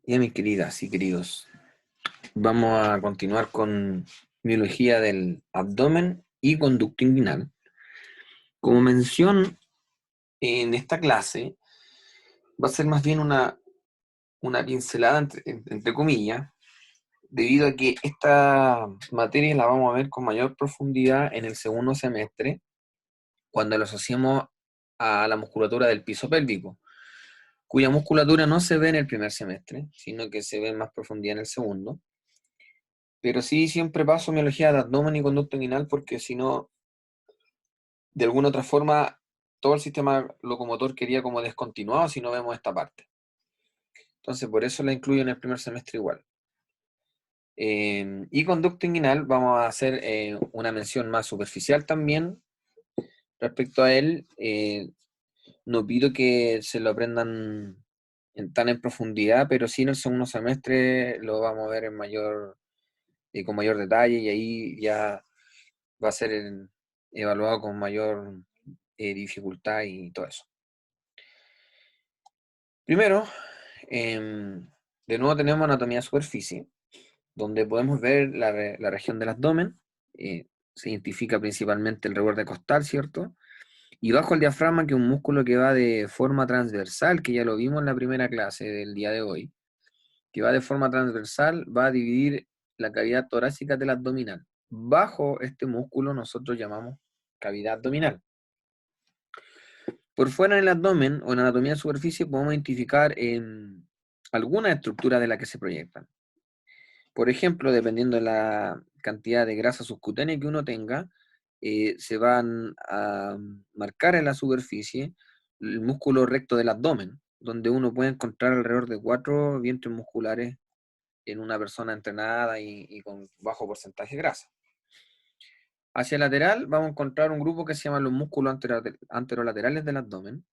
Ya, mis queridas y queridos, vamos a continuar con biología del abdomen y conducto inguinal. Como mención en esta clase, va a ser más bien una pincelada entre comillas, debido a que esta materia la vamos a ver con mayor profundidad en el segundo semestre, cuando lo asociamos a la musculatura del piso pélvico, cuya musculatura no se ve en el primer semestre, sino que se ve en más profundidad en el segundo. Pero sí siempre paso biología de abdomen y conducto inguinal porque si no, de alguna otra forma, todo el sistema locomotor quería como descontinuado si no vemos esta parte. Entonces, por eso la incluyo en el primer semestre igual. Y conducto inguinal, vamos a hacer una mención más superficial también respecto a él. No pido que se lo aprendan tan en profundidad, pero sí en el segundo semestre lo vamos a ver con mayor detalle y ahí ya va a ser evaluado con mayor dificultad y todo eso. Primero, de nuevo tenemos anatomía de superficie, donde podemos ver la región del abdomen. Se identifica principalmente el reborde costal, ¿cierto? Y bajo el diafragma, que es un músculo que va de forma transversal, que ya lo vimos en la primera clase del día de hoy, que va de forma transversal, va a dividir la cavidad torácica del abdominal. Bajo este músculo nosotros llamamos cavidad abdominal. Por fuera en el abdomen o en anatomía de superficie podemos identificar algunas estructuras de las que se proyectan. Por ejemplo, dependiendo de la cantidad de grasa subcutánea que uno tenga, se van a marcar en la superficie el músculo recto del abdomen, donde uno puede encontrar alrededor de 4 vientres musculares en una persona entrenada y con bajo porcentaje de grasa. Hacia el lateral vamos a encontrar un grupo que se llama los músculos anterolaterales del abdomen,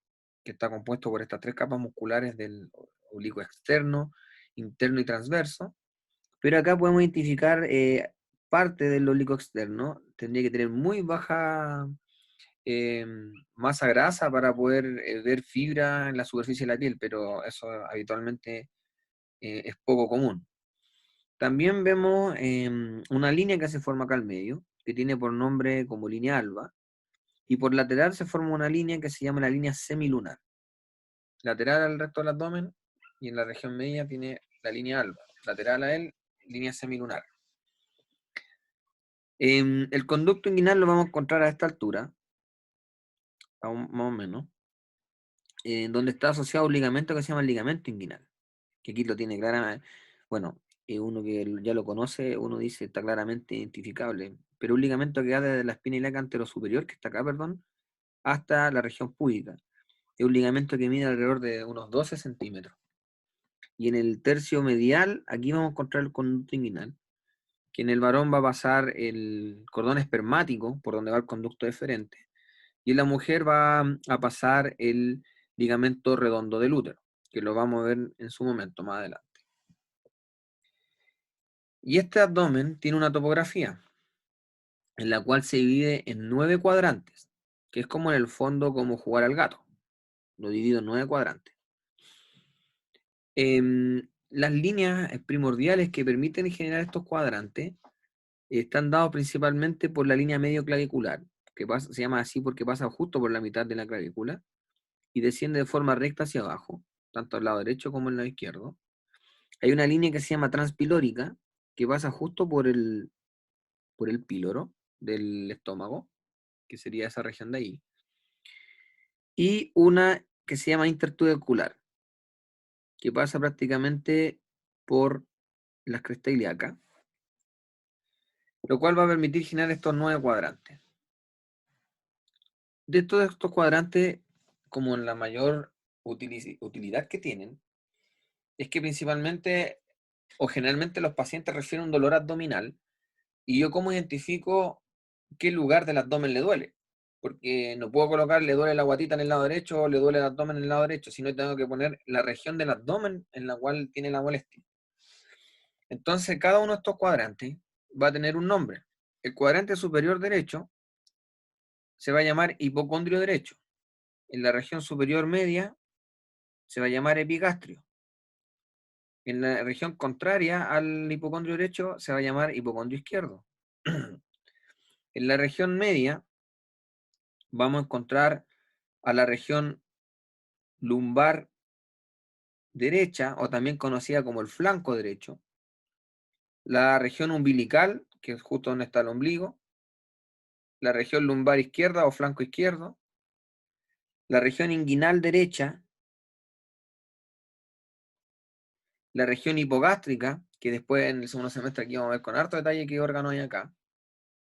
que está compuesto por estas tres capas musculares del oblicuo externo, interno y transverso. Pero acá podemos identificar parte del oblicuo externo. Tendría que tener muy baja eh, masa grasa para poder ver fibra en la superficie de la piel, pero eso habitualmente es poco común. También vemos una línea que se forma acá al medio, que tiene por nombre como línea alba, y por lateral se forma una línea que se llama la línea semilunar. Lateral al resto del abdomen, y en la región media tiene la línea alba. Lateral a él, línea semilunar. El conducto inguinal lo vamos a encontrar a esta altura, más o menos, donde está asociado a un ligamento que se llama el ligamento inguinal, que aquí lo tiene claramente. Bueno, uno que ya lo conoce, uno dice está claramente identificable, pero un ligamento que va desde la espina ilíaca anterosuperior, que está acá, perdón, hasta la región púbica. Es un ligamento que mide alrededor de unos 12 centímetros. Y en el tercio medial, aquí vamos a encontrar el conducto inguinal, que en el varón va a pasar el cordón espermático, por donde va el conducto deferente, y en la mujer va a pasar el ligamento redondo del útero, que lo vamos a ver en su momento más adelante. Y este abdomen tiene una topografía en la cual se divide en 9 cuadrantes, que es como en el fondo como jugar al gato. Lo divido en 9 cuadrantes. Las líneas primordiales que permiten generar estos cuadrantes están dados principalmente por la línea medio clavicular, que se llama así porque pasa justo por la mitad de la clavícula y desciende de forma recta hacia abajo, tanto al lado derecho como al lado izquierdo. Hay una línea que se llama transpilórica, que pasa justo por el píloro del estómago, que sería esa región de ahí, y una que se llama intertubercular, que pasa prácticamente por las crestas ilíacas, lo cual va a permitir generar estos 9 cuadrantes. De todos estos cuadrantes, como en la mayor utilidad que tienen, es que principalmente o generalmente los pacientes refieren a un dolor abdominal y yo cómo identifico qué lugar del abdomen le duele. Porque no puedo colocar le duele la guatita en el lado derecho o le duele el abdomen en el lado derecho, sino tengo que poner la región del abdomen en la cual tiene la molestia. Entonces, cada uno de estos cuadrantes va a tener un nombre. El cuadrante superior derecho se va a llamar hipocondrio derecho. En la región superior media se va a llamar epigastrio. En la región contraria al hipocondrio derecho se va a llamar hipocondrio izquierdo. En la región media vamos a encontrar a la región lumbar derecha, o también conocida como el flanco derecho, la región umbilical, que es justo donde está el ombligo, la región lumbar izquierda o flanco izquierdo, la región inguinal derecha, la región hipogástrica, que después en el segundo semestre aquí vamos a ver con harto detalle qué órganos hay acá,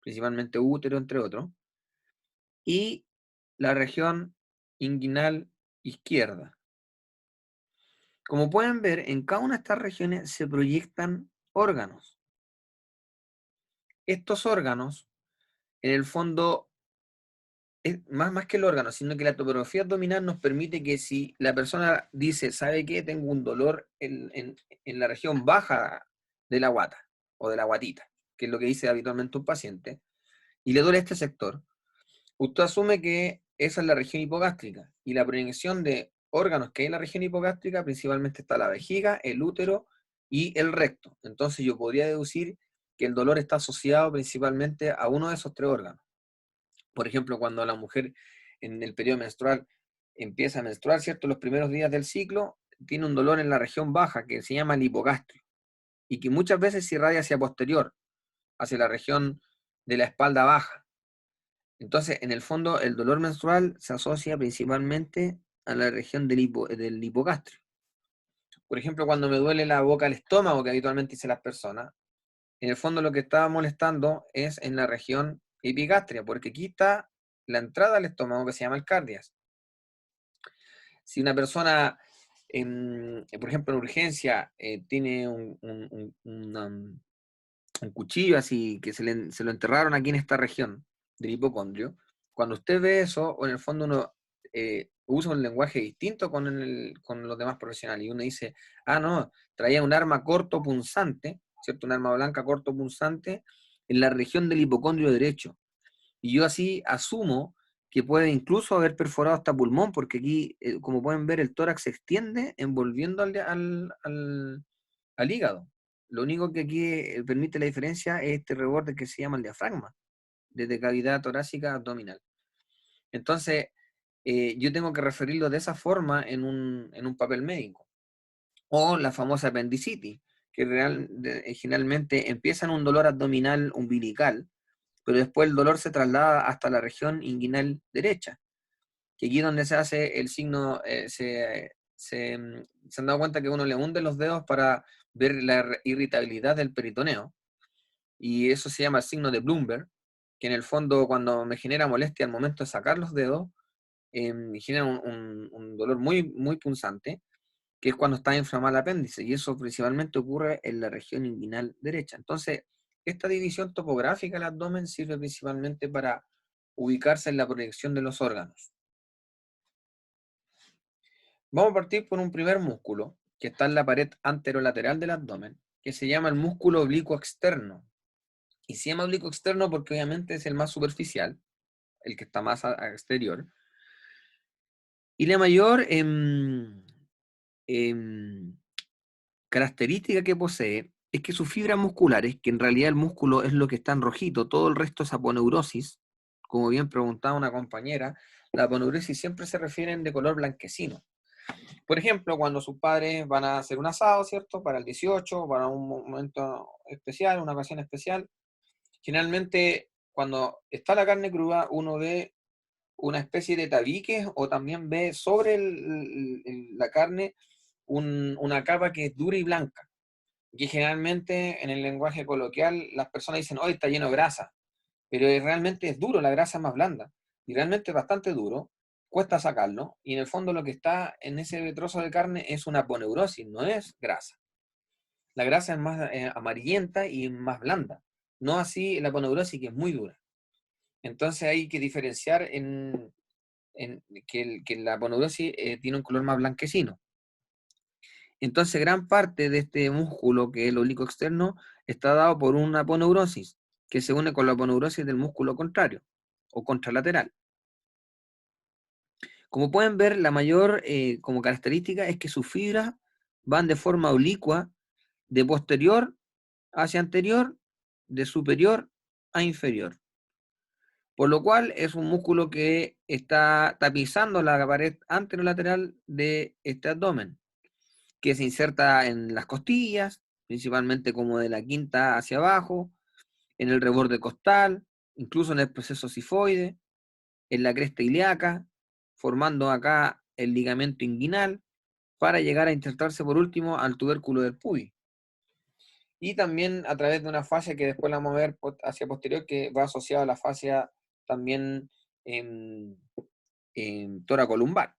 principalmente útero, entre otros, y la región inguinal izquierda. Como pueden ver, en cada una de estas regiones se proyectan órganos. Estos órganos, en el fondo, es más que el órgano, sino que la topografía abdominal nos permite que si la persona dice, ¿sabe qué? Tengo un dolor en la región baja de la guata o de la guatita, que es lo que dice habitualmente un paciente, y le duele este sector, usted asume que esa es la región hipogástrica, y la proyección de órganos que hay en la región hipogástrica principalmente está la vejiga, el útero y el recto. Entonces yo podría deducir que el dolor está asociado principalmente a uno de esos tres órganos. Por ejemplo, cuando la mujer en el periodo menstrual empieza a menstruar, ¿cierto? Los primeros días del ciclo, tiene un dolor en la región baja que se llama el hipogastrio y que muchas veces se irradia hacia posterior, hacia la región de la espalda baja. Entonces, en el fondo, el dolor menstrual se asocia principalmente a la región del hipogastrio. Por ejemplo, cuando me duele la boca al estómago, que habitualmente dicen las personas, en el fondo lo que está molestando es en la región epigastria, porque aquí está la entrada al estómago que se llama el cardias. Si una persona, por ejemplo, en urgencia, tiene un cuchillo así que se lo enterraron aquí en esta región del hipocondrio, cuando usted ve eso, o en el fondo uno usa un lenguaje distinto con los demás profesionales, y uno dice, ah, no, traía un arma corto punzante, ¿cierto? Un arma blanca corto punzante en la región del hipocondrio derecho. Y yo así asumo que puede incluso haber perforado hasta pulmón, porque aquí, como pueden ver, el tórax se extiende envolviendo al hígado. Lo único que aquí permite la diferencia es este reborde que se llama el diafragma, desde cavidad torácica abdominal. Entonces, yo tengo que referirlo de esa forma en un papel médico. O la famosa apendicitis, que generalmente empieza en un dolor abdominal umbilical, pero después el dolor se traslada hasta la región inguinal derecha, que aquí es donde se hace el signo, se han dado cuenta que uno le hunde los dedos para ver la irritabilidad del peritoneo, y eso se llama el signo de Bloomberg, que en el fondo cuando me genera molestia al momento de sacar los dedos, me genera un dolor muy punzante, que es cuando está inflamado el apéndice, y eso principalmente ocurre en la región inguinal derecha. Entonces, esta división topográfica del abdomen sirve principalmente para ubicarse en la proyección de los órganos. Vamos a partir por un primer músculo, que está en la pared anterolateral del abdomen, que se llama el músculo oblicuo externo. Y se llama oblicuo externo porque obviamente es el más superficial, el que está más exterior. Y la mayor característica que posee es que sus fibras musculares, que en realidad el músculo es lo que está en rojito, todo el resto es aponeurosis, como bien preguntaba una compañera, la aponeurosis siempre se refieren de color blanquecino. Por ejemplo, cuando sus padres van a hacer un asado, ¿cierto? Para el 18, para un momento especial, una ocasión especial, generalmente cuando está la carne cruda, uno ve una especie de tabique o también ve sobre la carne una capa que es dura y blanca. Que generalmente en el lenguaje coloquial las personas dicen, hoy está lleno de grasa, pero realmente es duro, la grasa es más blanda, y realmente es bastante duro, cuesta sacarlo, y en el fondo lo que está en ese trozo de carne es una aponeurosis, no es grasa. La grasa es más amarillenta y más blanda, no así la aponeurosis, que es muy dura. Entonces hay que diferenciar que la aponeurosis tiene un color más blanquecino. Entonces, gran parte de este músculo, que es el oblicuo externo, está dado por una aponeurosis, que se une con la aponeurosis del músculo contrario o contralateral. Como pueden ver, la mayor como característica es que sus fibras van de forma oblicua de posterior hacia anterior, de superior a inferior. Por lo cual es un músculo que está tapizando la pared anterolateral de este abdomen, que se inserta en las costillas, principalmente como de la quinta hacia abajo, en el reborde costal, incluso en el proceso sifoide, en la cresta ilíaca, formando acá el ligamento inguinal, para llegar a insertarse por último al tubérculo del pubis. Y también a través de una fascia que después la vamos a ver hacia posterior, que va asociada a la fascia también en toracolumbar.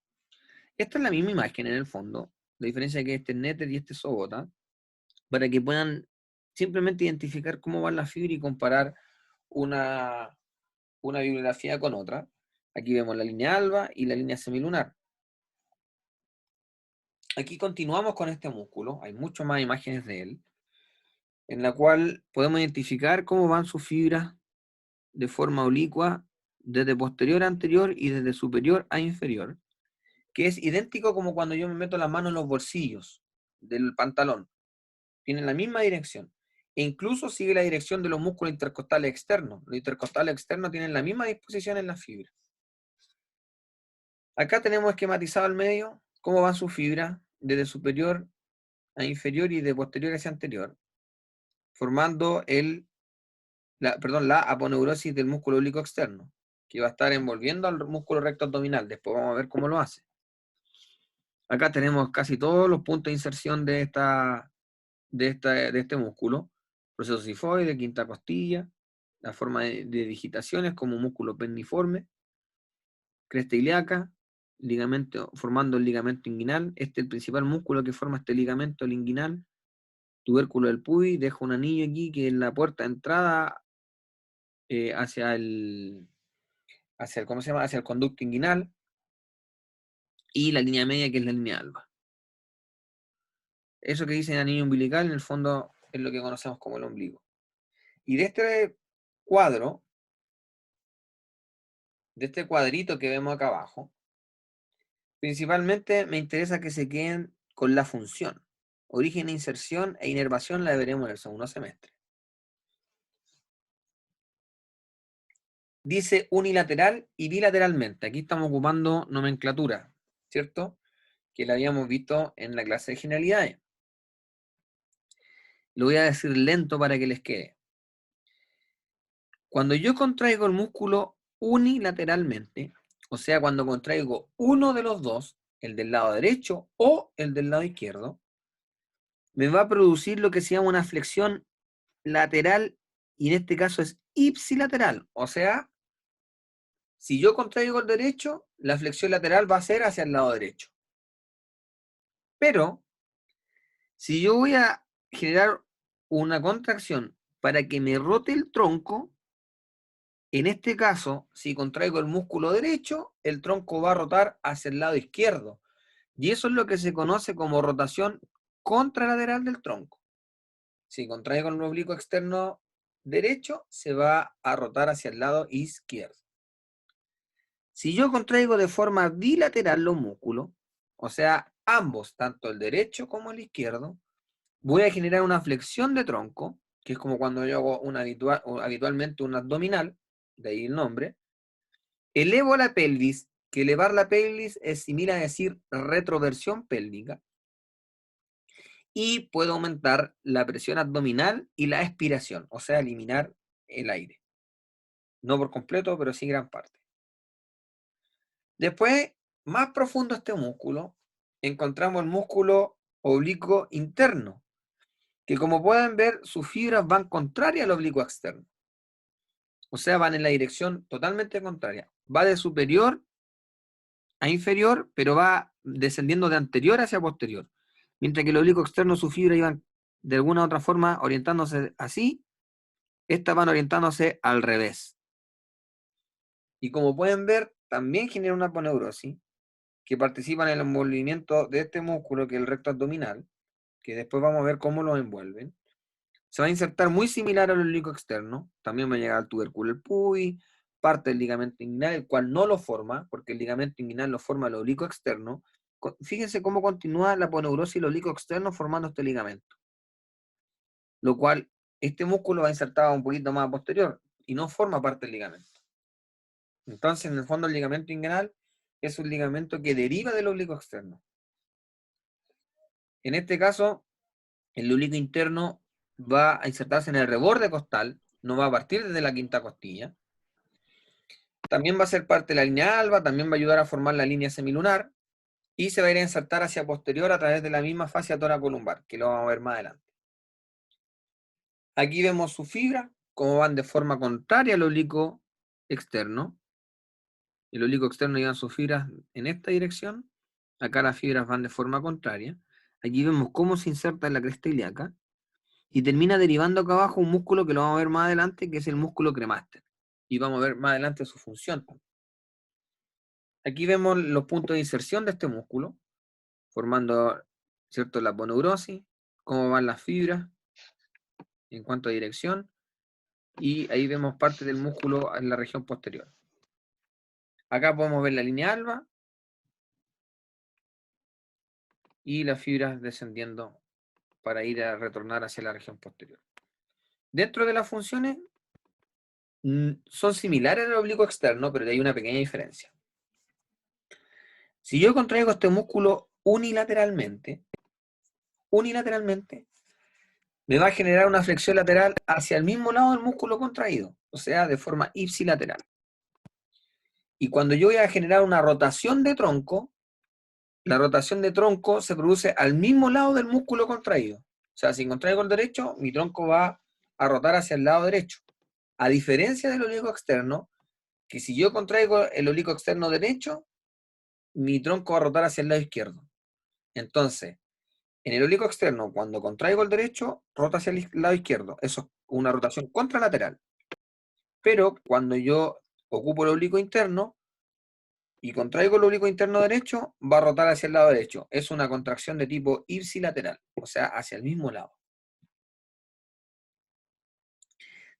Esta es la misma imagen en el fondo, la diferencia es que este es néter y este es sobota, para que puedan simplemente identificar cómo van las fibras y comparar una bibliografía con otra. Aquí vemos la línea alba y la línea semilunar. Aquí continuamos con este músculo, hay muchas más imágenes de él, en la cual podemos identificar cómo van sus fibras de forma oblicua desde posterior a anterior y desde superior a inferior, que es idéntico como cuando yo me meto la mano en los bolsillos del pantalón. Tienen la misma dirección. E incluso sigue la dirección de los músculos intercostales externos. Los intercostales externos tienen la misma disposición en las fibras. Acá tenemos esquematizado al medio cómo van sus fibras desde superior a inferior y de posterior hacia anterior, formando la aponeurosis del músculo oblicuo externo, que va a estar envolviendo al músculo recto abdominal. Después vamos a ver cómo lo hace. Acá tenemos casi todos los puntos de inserción de este músculo. Proceso sifoide, quinta costilla, la forma de digitaciones como músculo pendiforme, cresta ilíaca, ligamento, formando el ligamento inguinal. Este es el principal músculo que forma este ligamento, el inguinal. Tubérculo del pubis, deja un anillo aquí que es la puerta de entrada hacia ¿cómo se llama? Hacia el conducto inguinal, y la línea media que es la línea alba. Eso que dice anillo umbilical en el fondo es lo que conocemos como el ombligo. Y de este cuadro, de este cuadrito que vemos acá abajo, principalmente me interesa que se queden con la función. Origen, inserción e inervación la veremos en el segundo semestre. Dice unilateral y bilateralmente. Aquí estamos ocupando nomenclatura, ¿cierto? Que la habíamos visto en la clase de generalidades. Lo voy a decir lento para que les quede. Cuando yo contraigo el músculo unilateralmente, o sea, cuando contraigo uno de los dos, el del lado derecho o el del lado izquierdo, me va a producir lo que se llama una flexión lateral, y en este caso es ipsilateral. O sea, si yo contraigo el derecho, la flexión lateral va a ser hacia el lado derecho. Pero, si yo voy a generar una contracción para que me rote el tronco, en este caso, si contraigo el músculo derecho, el tronco va a rotar hacia el lado izquierdo. Y eso es lo que se conoce como rotación contralateral del tronco. Si contraigo el oblicuo externo derecho, se va a rotar hacia el lado izquierdo. Si yo contraigo de forma bilateral los músculos, o sea, ambos, tanto el derecho como el izquierdo, voy a generar una flexión de tronco, que es como cuando yo hago habitualmente un abdominal, de ahí el nombre. Elevo la pelvis, que elevar la pelvis es similar a decir retroversión pélvica, y puedo aumentar la presión abdominal y la expiración, o sea, eliminar el aire. No por completo, pero sí gran parte. Después, más profundo este músculo, encontramos el músculo oblicuo interno, que como pueden ver, sus fibras van contrarias al oblicuo externo. O sea, van en la dirección totalmente contraria. Va de superior a inferior, pero va descendiendo de anterior hacia posterior. Mientras que el oblicuo externo, sus fibras iban de alguna u otra forma orientándose así, estas van orientándose al revés. Y como pueden ver, también genera una aponeurosis, que participa en el envolvimiento de este músculo, que es el recto abdominal, que después vamos a ver cómo lo envuelven. Se va a insertar muy similar al oblicuo externo, también va a llegar al tubérculo del pubis, parte del ligamento inguinal, el cual no lo forma, porque el ligamento inguinal lo forma el oblicuo externo. Fíjense cómo continúa la aponeurosis del oblicuo externo formando este ligamento. lo cual este músculo va insertado un poquito más posterior y no forma parte del ligamento. Entonces, en el fondo, el ligamento inguinal es un ligamento que deriva del oblicuo externo. En este caso, el oblicuo interno va a insertarse en el reborde costal, no va a partir desde la quinta costilla. También va a ser parte de la línea alba, también va a ayudar a formar la línea semilunar y se va a ir a insertar hacia posterior a través de la misma fascia toracolumbar, que lo vamos a ver más adelante. Aquí vemos sus fibras, cómo van de forma contraria al oblicuo externo. El oblicuo externo lleva sus fibras en esta dirección. Acá las fibras van de forma contraria. Aquí vemos cómo se inserta en la cresta ilíaca y termina derivando acá abajo un músculo que lo vamos a ver más adelante, que es el músculo cremaster. Y vamos a ver más adelante su función. Aquí vemos los puntos de inserción de este músculo, formando, ¿cierto?, la aponeurosis, cómo van las fibras en cuanto a dirección, y ahí vemos parte del músculo en la región posterior. Acá podemos ver la línea alba y las fibras descendiendo para ir a retornar hacia la región posterior. Dentro de las funciones son similares al oblicuo externo, pero hay una pequeña diferencia. Si yo contraigo este músculo unilateralmente, me va a generar una flexión lateral hacia el mismo lado del músculo contraído, o sea, de forma ipsilateral. Y cuando yo voy a generar una rotación de tronco, la rotación de tronco se produce al mismo lado del músculo contraído. O sea, si contraigo el derecho, mi tronco va a rotar hacia el lado derecho. A diferencia del oblicuo externo, que si yo contraigo el oblicuo externo derecho, mi tronco va a rotar hacia el lado izquierdo. Entonces, en el oblicuo externo, cuando contraigo el derecho, rota hacia el lado izquierdo. Eso es una rotación contralateral. Pero cuando yo ocupo el oblicuo interno y contraigo el oblicuo interno derecho, va a rotar hacia el lado derecho. Es una contracción de tipo ipsilateral, o sea, hacia el mismo lado.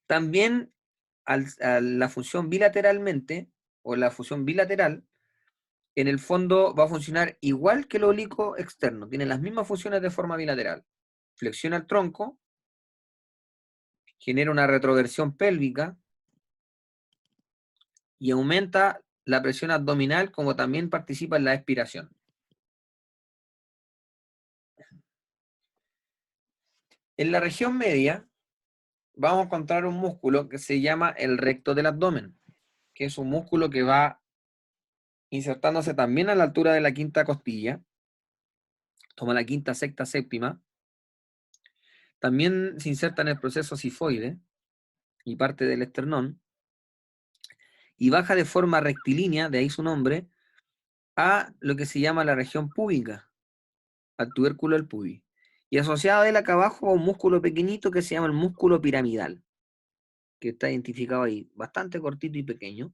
También a la función bilateralmente, o la función bilateral, en el fondo va a funcionar igual que el oblicuo externo. Tiene las mismas funciones de forma bilateral. Flexiona el tronco, genera una retroversión pélvica y aumenta la presión abdominal, como también participa en la expiración. En la región media vamos a encontrar un músculo que se llama el recto del abdomen, que es un músculo que va insertándose también a la altura de la quinta costilla, toma la quinta, sexta, séptima. También se inserta en el proceso sifoide y parte del esternón, y baja de forma rectilínea, de ahí su nombre, a lo que se llama la región púbica, al tubérculo del pubis. Y asociado a él acá abajo a un músculo pequeñito que se llama el músculo piramidal, que está identificado ahí, bastante cortito y pequeño,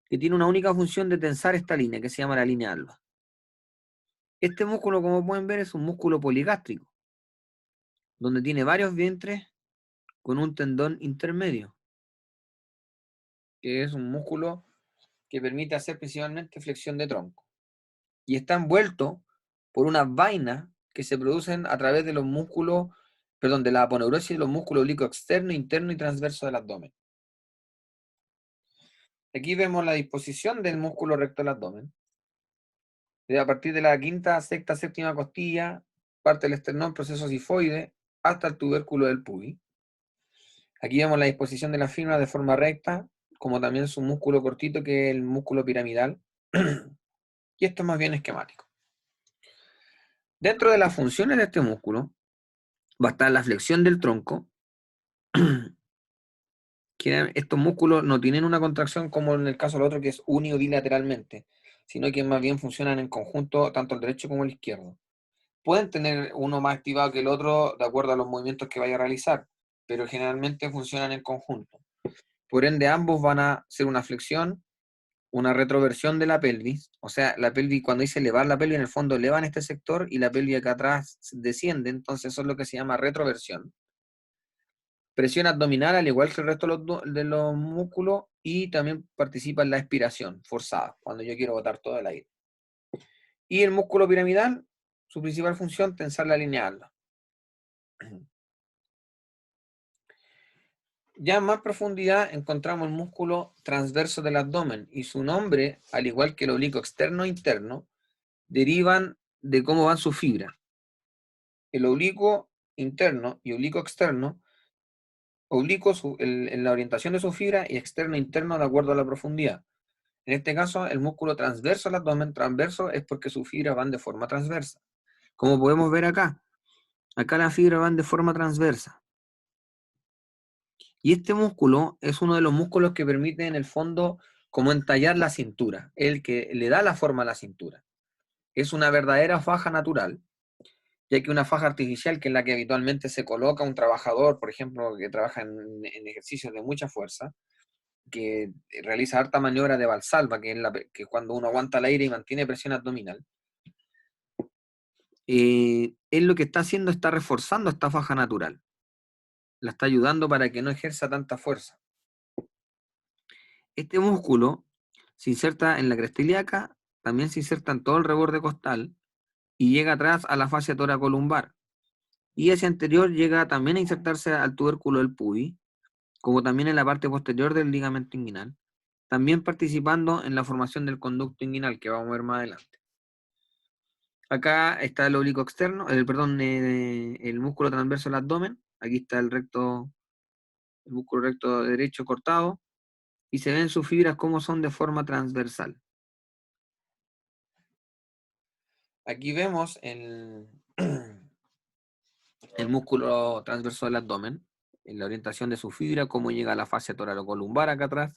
que tiene una única función de tensar esta línea, que se llama la línea alba. Este músculo, como pueden ver, es un músculo poligástrico, donde tiene varios vientres con un tendón intermedio, que es un músculo que permite hacer principalmente flexión de tronco. Y está envuelto por unas vainas que se producen a través de los músculos, perdón, de la aponeurosis de los músculos oblicuo externo, interno y transverso del abdomen. Aquí vemos la disposición del músculo recto del abdomen. A partir de la quinta, sexta, séptima costilla, parte del esternón, proceso sifoide, hasta el tubérculo del pubis. Aquí vemos la disposición de las fibras de forma recta, como también su músculo cortito, que es el músculo piramidal. Y esto es más bien esquemático. Dentro de las funciones de este músculo va a estar la flexión del tronco, que estos músculos no tienen una contracción como en el caso del otro, que es uni o bilateralmente, sino que más bien funcionan en conjunto tanto el derecho como el izquierdo. Pueden tener uno más activado que el otro de acuerdo a los movimientos que vaya a realizar, pero generalmente funcionan en conjunto. Por ende, ambos van a hacer una flexión, una retroversión de la pelvis, o sea, la pelvis, cuando dice elevar la pelvis, en el fondo elevan este sector y la pelvis acá atrás desciende, entonces eso es lo que se llama retroversión. Presión abdominal, al igual que el resto de los músculos, y también participa en la expiración forzada, cuando yo quiero botar todo el aire. Y el músculo piramidal, su principal función, tensar la línea alba. Ya en más profundidad encontramos el músculo transverso del abdomen y su nombre, al igual que el oblicuo externo e interno, derivan de cómo van sus fibras. El oblicuo interno y oblicuo externo, oblicuo en la orientación de su fibra y externo e interno de acuerdo a la profundidad. En este caso, el músculo transverso al abdomen, transverso es porque sus fibras van de forma transversa. Como podemos ver acá, acá las fibras van de forma transversa. Y este músculo es uno de los músculos que permite en el fondo como entallar la cintura, el que le da la forma a la cintura. Es una verdadera faja natural, ya que una faja artificial, que es la que habitualmente se coloca un trabajador, por ejemplo, que trabaja en ejercicios de mucha fuerza, que realiza harta maniobra de valsalva, que es cuando uno aguanta el aire y mantiene presión abdominal, él lo que está haciendo está reforzando esta faja natural, la está ayudando para que no ejerza tanta fuerza. Este músculo se inserta en la cresta ilíaca, también se inserta en todo el reborde costal y llega atrás a la fascia toracolumbar. Y hacia anterior llega también a insertarse al tubérculo del pubis, como también en la parte posterior del ligamento inguinal, también participando en la formación del conducto inguinal, que vamos a ver más adelante. Acá está el oblicuo externo, el músculo transverso del abdomen, aquí está el músculo recto derecho cortado, y se ven sus fibras como son de forma transversal. Aquí vemos el músculo transverso del abdomen, en la orientación de su fibra, cómo llega a la fascia toracolumbar acá atrás.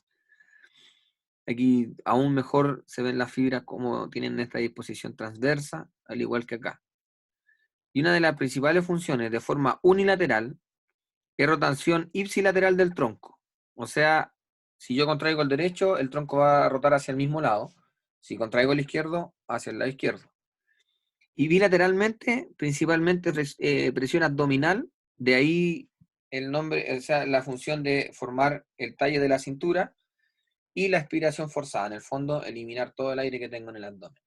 Aquí aún mejor se ven las fibras como tienen esta disposición transversa, al igual que acá. Y una de las principales funciones de forma unilateral es rotación ipsilateral del tronco. O sea, si yo contraigo el derecho, el tronco va a rotar hacia el mismo lado. Si contraigo el izquierdo, hacia el lado izquierdo. Y bilateralmente, principalmente presión abdominal, de ahí el nombre, o sea, la función de formar el talle de la cintura y la expiración forzada, en el fondo, eliminar todo el aire que tengo en el abdomen.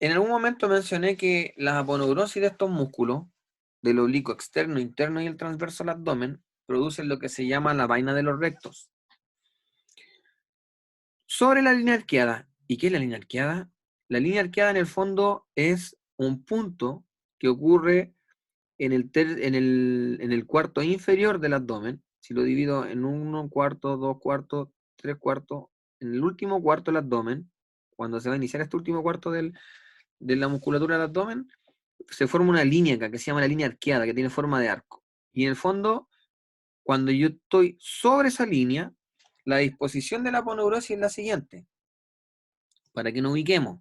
En algún momento mencioné que la aponeurosis de estos músculos, del oblicuo externo, interno y el transverso del abdomen, producen lo que se llama la vaina de los rectos. Sobre la línea arqueada. ¿Y qué es la línea arqueada? La línea arqueada en el fondo es un punto que ocurre en el cuarto inferior del abdomen. Si lo divido en 1/4, 2/4, 3/4, en el último cuarto del abdomen, cuando se va a iniciar este último cuarto de la musculatura del abdomen, se forma una línea acá que se llama la línea arqueada, que tiene forma de arco. Y en el fondo, cuando yo estoy sobre esa línea, la disposición de la aponeurosis es la siguiente. Para que nos ubiquemos: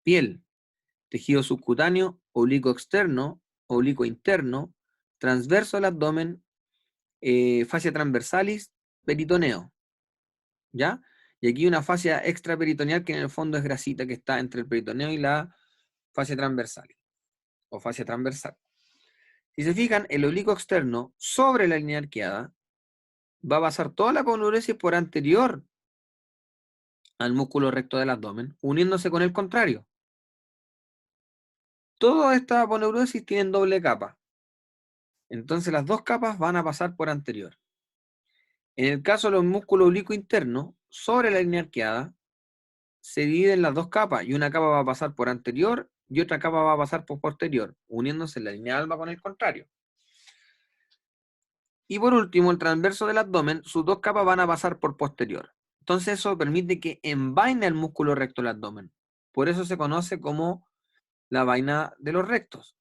piel, tejido subcutáneo, oblicuo externo, oblicuo interno, transverso del abdomen, fascia transversalis, peritoneo, ¿ya? Y aquí una fascia extraperitoneal que en el fondo es grasita que está entre el peritoneo y la fascia transversal, o fascia transversal. Si se fijan, el oblicuo externo sobre la línea arqueada va a pasar toda la aponeurosis por anterior al músculo recto del abdomen, uniéndose con el contrario. Todas estas aponeurosis tienen doble capa. Entonces las dos capas van a pasar por anterior. En el caso de los músculos oblicuo interno, sobre la línea arqueada, se dividen las dos capas y una capa va a pasar por anterior y otra capa va a pasar por posterior, uniéndose la línea alba con el contrario. Y por último, el transverso del abdomen, sus dos capas van a pasar por posterior. Entonces eso permite que envaine el músculo recto del abdomen. Por eso se conoce como la vaina de los rectos.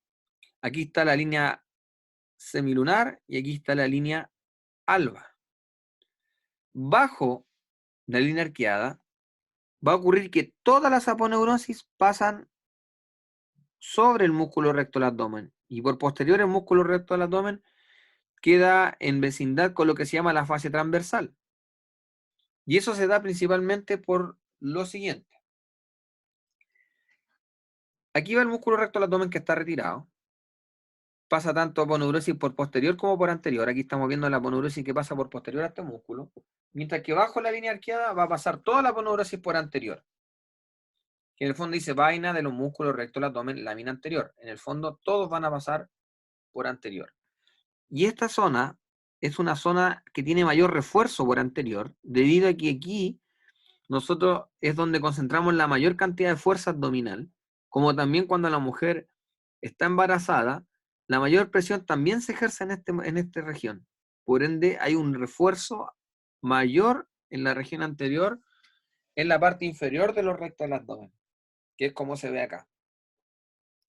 Aquí está la línea semilunar y aquí está la línea alba. Bajo la línea arqueada va a ocurrir que todas las aponeurosis pasan sobre el músculo recto del abdomen y por posterior el músculo recto del abdomen queda en vecindad con lo que se llama la fascia transversal. Y eso se da principalmente por lo siguiente. Aquí va el músculo recto del abdomen que está retirado. Pasa tanto aponeurosis por posterior como por anterior. Aquí estamos viendo la aponeurosis que pasa por posterior a este músculo. Mientras que bajo la línea arqueada va a pasar toda la aponeurosis por anterior. Que en el fondo dice vaina de los músculos recto del abdomen, lámina anterior. En el fondo todos van a pasar por anterior. Y esta zona es una zona que tiene mayor refuerzo por anterior, debido a que aquí nosotros es donde concentramos la mayor cantidad de fuerza abdominal, como también cuando la mujer está embarazada, la mayor presión también se ejerce en esta región. Por ende, hay un refuerzo mayor en la región anterior, en la parte inferior de los rectos del abdomen, que es como se ve acá.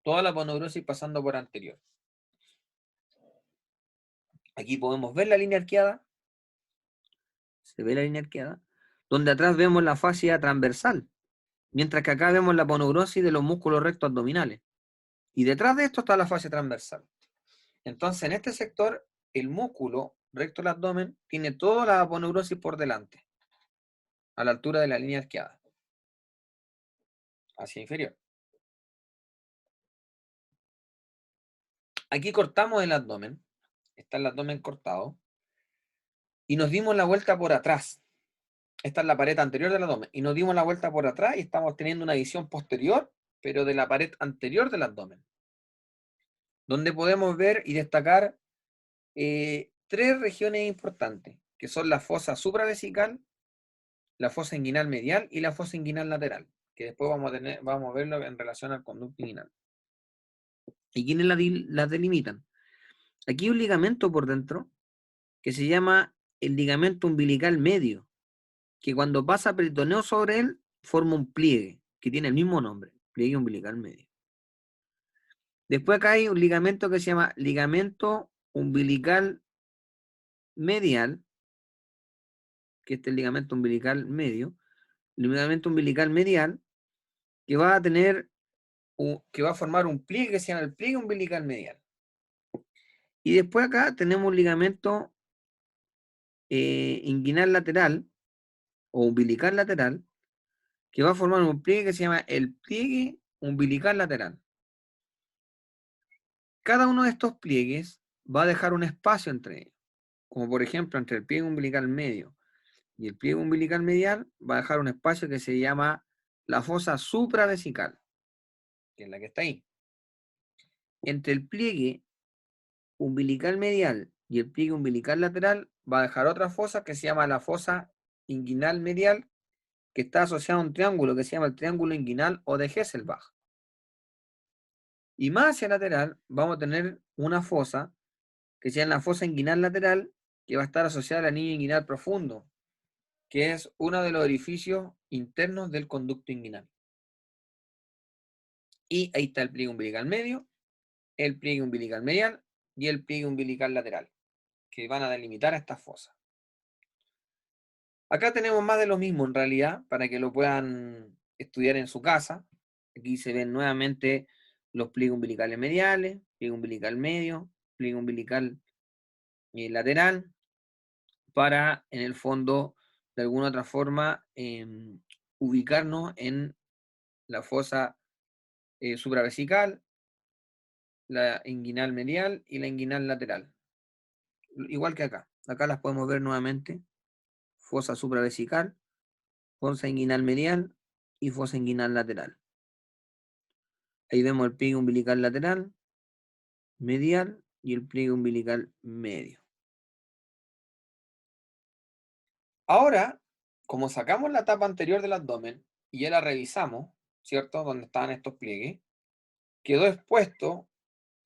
Toda la aponeurosis pasando por anterior. Aquí podemos ver la línea arqueada. Se ve la línea arqueada. Donde atrás vemos la fascia transversal. Mientras que acá vemos la aponeurosis de los músculos rectos abdominales. Y detrás de esto está la fascia transversal. Entonces, en este sector, el músculo recto del abdomen tiene toda la aponeurosis por delante, a la altura de la línea arqueada, hacia inferior. Aquí cortamos el abdomen, está el abdomen cortado, y nos dimos la vuelta por atrás. Esta es la pared anterior del abdomen, y nos dimos la vuelta por atrás y estamos teniendo una visión posterior, pero de la pared anterior del abdomen, donde podemos ver y destacar tres regiones importantes, que son la fosa supravesical, la fosa inguinal medial y la fosa inguinal lateral, que después vamos a verlo en relación al conducto inguinal. ¿Y quiénes las delimitan? Aquí hay un ligamento por dentro que se llama el ligamento umbilical medio, que cuando pasa peritoneo sobre él forma un pliegue, que tiene el mismo nombre, pliegue umbilical medio. Después acá hay un ligamento que se llama ligamento umbilical medial, que este es el ligamento umbilical medio, el ligamento umbilical medial, que va a tener, que va a formar un pliegue que se llama el pliegue umbilical medial. Y después acá tenemos un ligamento inguinal lateral, o umbilical lateral, que va a formar un pliegue que se llama el pliegue umbilical lateral. Cada uno de estos pliegues va a dejar un espacio entre ellos, como por ejemplo entre el pliegue umbilical medio y el pliegue umbilical medial va a dejar un espacio que se llama la fosa supravesical, que es la que está ahí. Entre el pliegue umbilical medial y el pliegue umbilical lateral va a dejar otra fosa que se llama la fosa inguinal medial, que está asociada a un triángulo que se llama el triángulo inguinal o de Hesselbach. Y más hacia lateral vamos a tener una fosa que se llama la fosa inguinal lateral, que va a estar asociada al anillo inguinal profundo, que es uno de los orificios internos del conducto inguinal. Y ahí está el pliegue umbilical medio, el pliegue umbilical medial y el pliegue umbilical lateral, que van a delimitar estas fosas. Acá tenemos más de lo mismo en realidad, para que lo puedan estudiar en su casa. Aquí se ven nuevamente los pliegues umbilicales mediales, pliegue umbilical medio, pliegue umbilical lateral, para en el fondo, de alguna otra forma, ubicarnos en la fosa supravesical, la inguinal medial y la inguinal lateral. Igual que acá. Acá las podemos ver nuevamente. Fosa supravesical, fosa inguinal medial y fosa inguinal lateral. Ahí vemos el pliegue umbilical lateral, medial y el pliegue umbilical medio. Ahora, como sacamos la tapa anterior del abdomen y ya la revisamos, ¿cierto? Donde estaban estos pliegues, quedó expuesto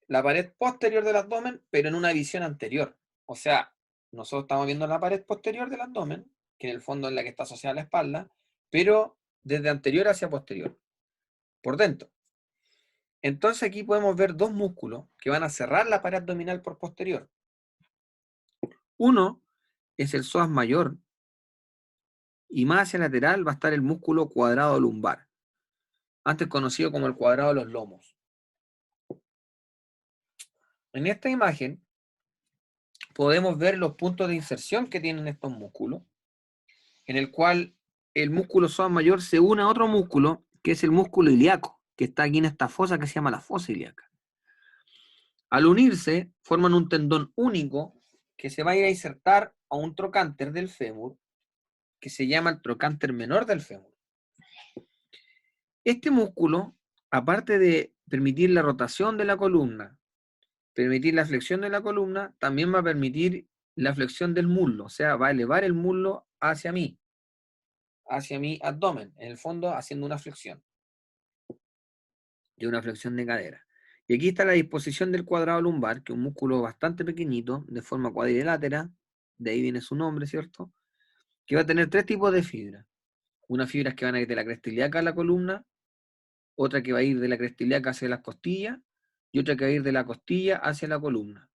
la pared posterior del abdomen, pero en una visión anterior. O sea, nosotros estamos viendo la pared posterior del abdomen, que en el fondo es la que está asociada a la espalda, pero desde anterior hacia posterior, por dentro. Entonces aquí podemos ver dos músculos que van a cerrar la pared abdominal por posterior. Uno es el psoas mayor y más hacia lateral va a estar el músculo cuadrado lumbar, antes conocido como el cuadrado de los lomos. En esta imagen podemos ver los puntos de inserción que tienen estos músculos, en el cual el músculo psoas mayor se une a otro músculo, que es el músculo ilíaco, que está aquí en esta fosa que se llama la fosa ilíaca. Al unirse, forman un tendón único que se va a ir a insertar a un trocánter del fémur, que se llama el trocánter menor del fémur. Este músculo, aparte de permitir la rotación de la columna permitir la flexión de la columna, también va a permitir la flexión del muslo, o sea, va a elevar el muslo hacia mi abdomen, en el fondo haciendo una flexión y una flexión de cadera. Y aquí está la disposición del cuadrado lumbar, que es un músculo bastante pequeñito, de forma cuadrilátera, de ahí viene su nombre, ¿cierto? Que va a tener tres tipos de fibras. Unas fibras que van a ir de la cresta ilíaca a la columna, otra que va a ir de la cresta ilíaca hacia las costillas, y otra que va a ir de la costilla hacia la columna,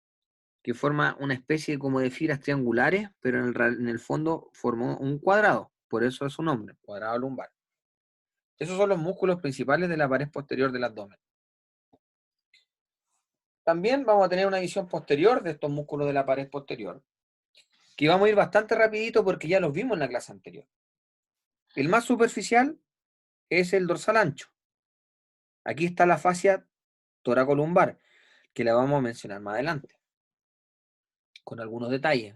que forma una especie como de fibras triangulares, pero en el fondo formó un cuadrado, por eso es su nombre, cuadrado lumbar. Esos son los músculos principales de la pared posterior del abdomen. También vamos a tener una visión posterior de estos músculos de la pared posterior, que vamos a ir bastante rapidito porque ya los vimos en la clase anterior. El más superficial es el dorsal ancho. Aquí está la fascia toracolumbar, que la vamos a mencionar más adelante, con algunos detalles.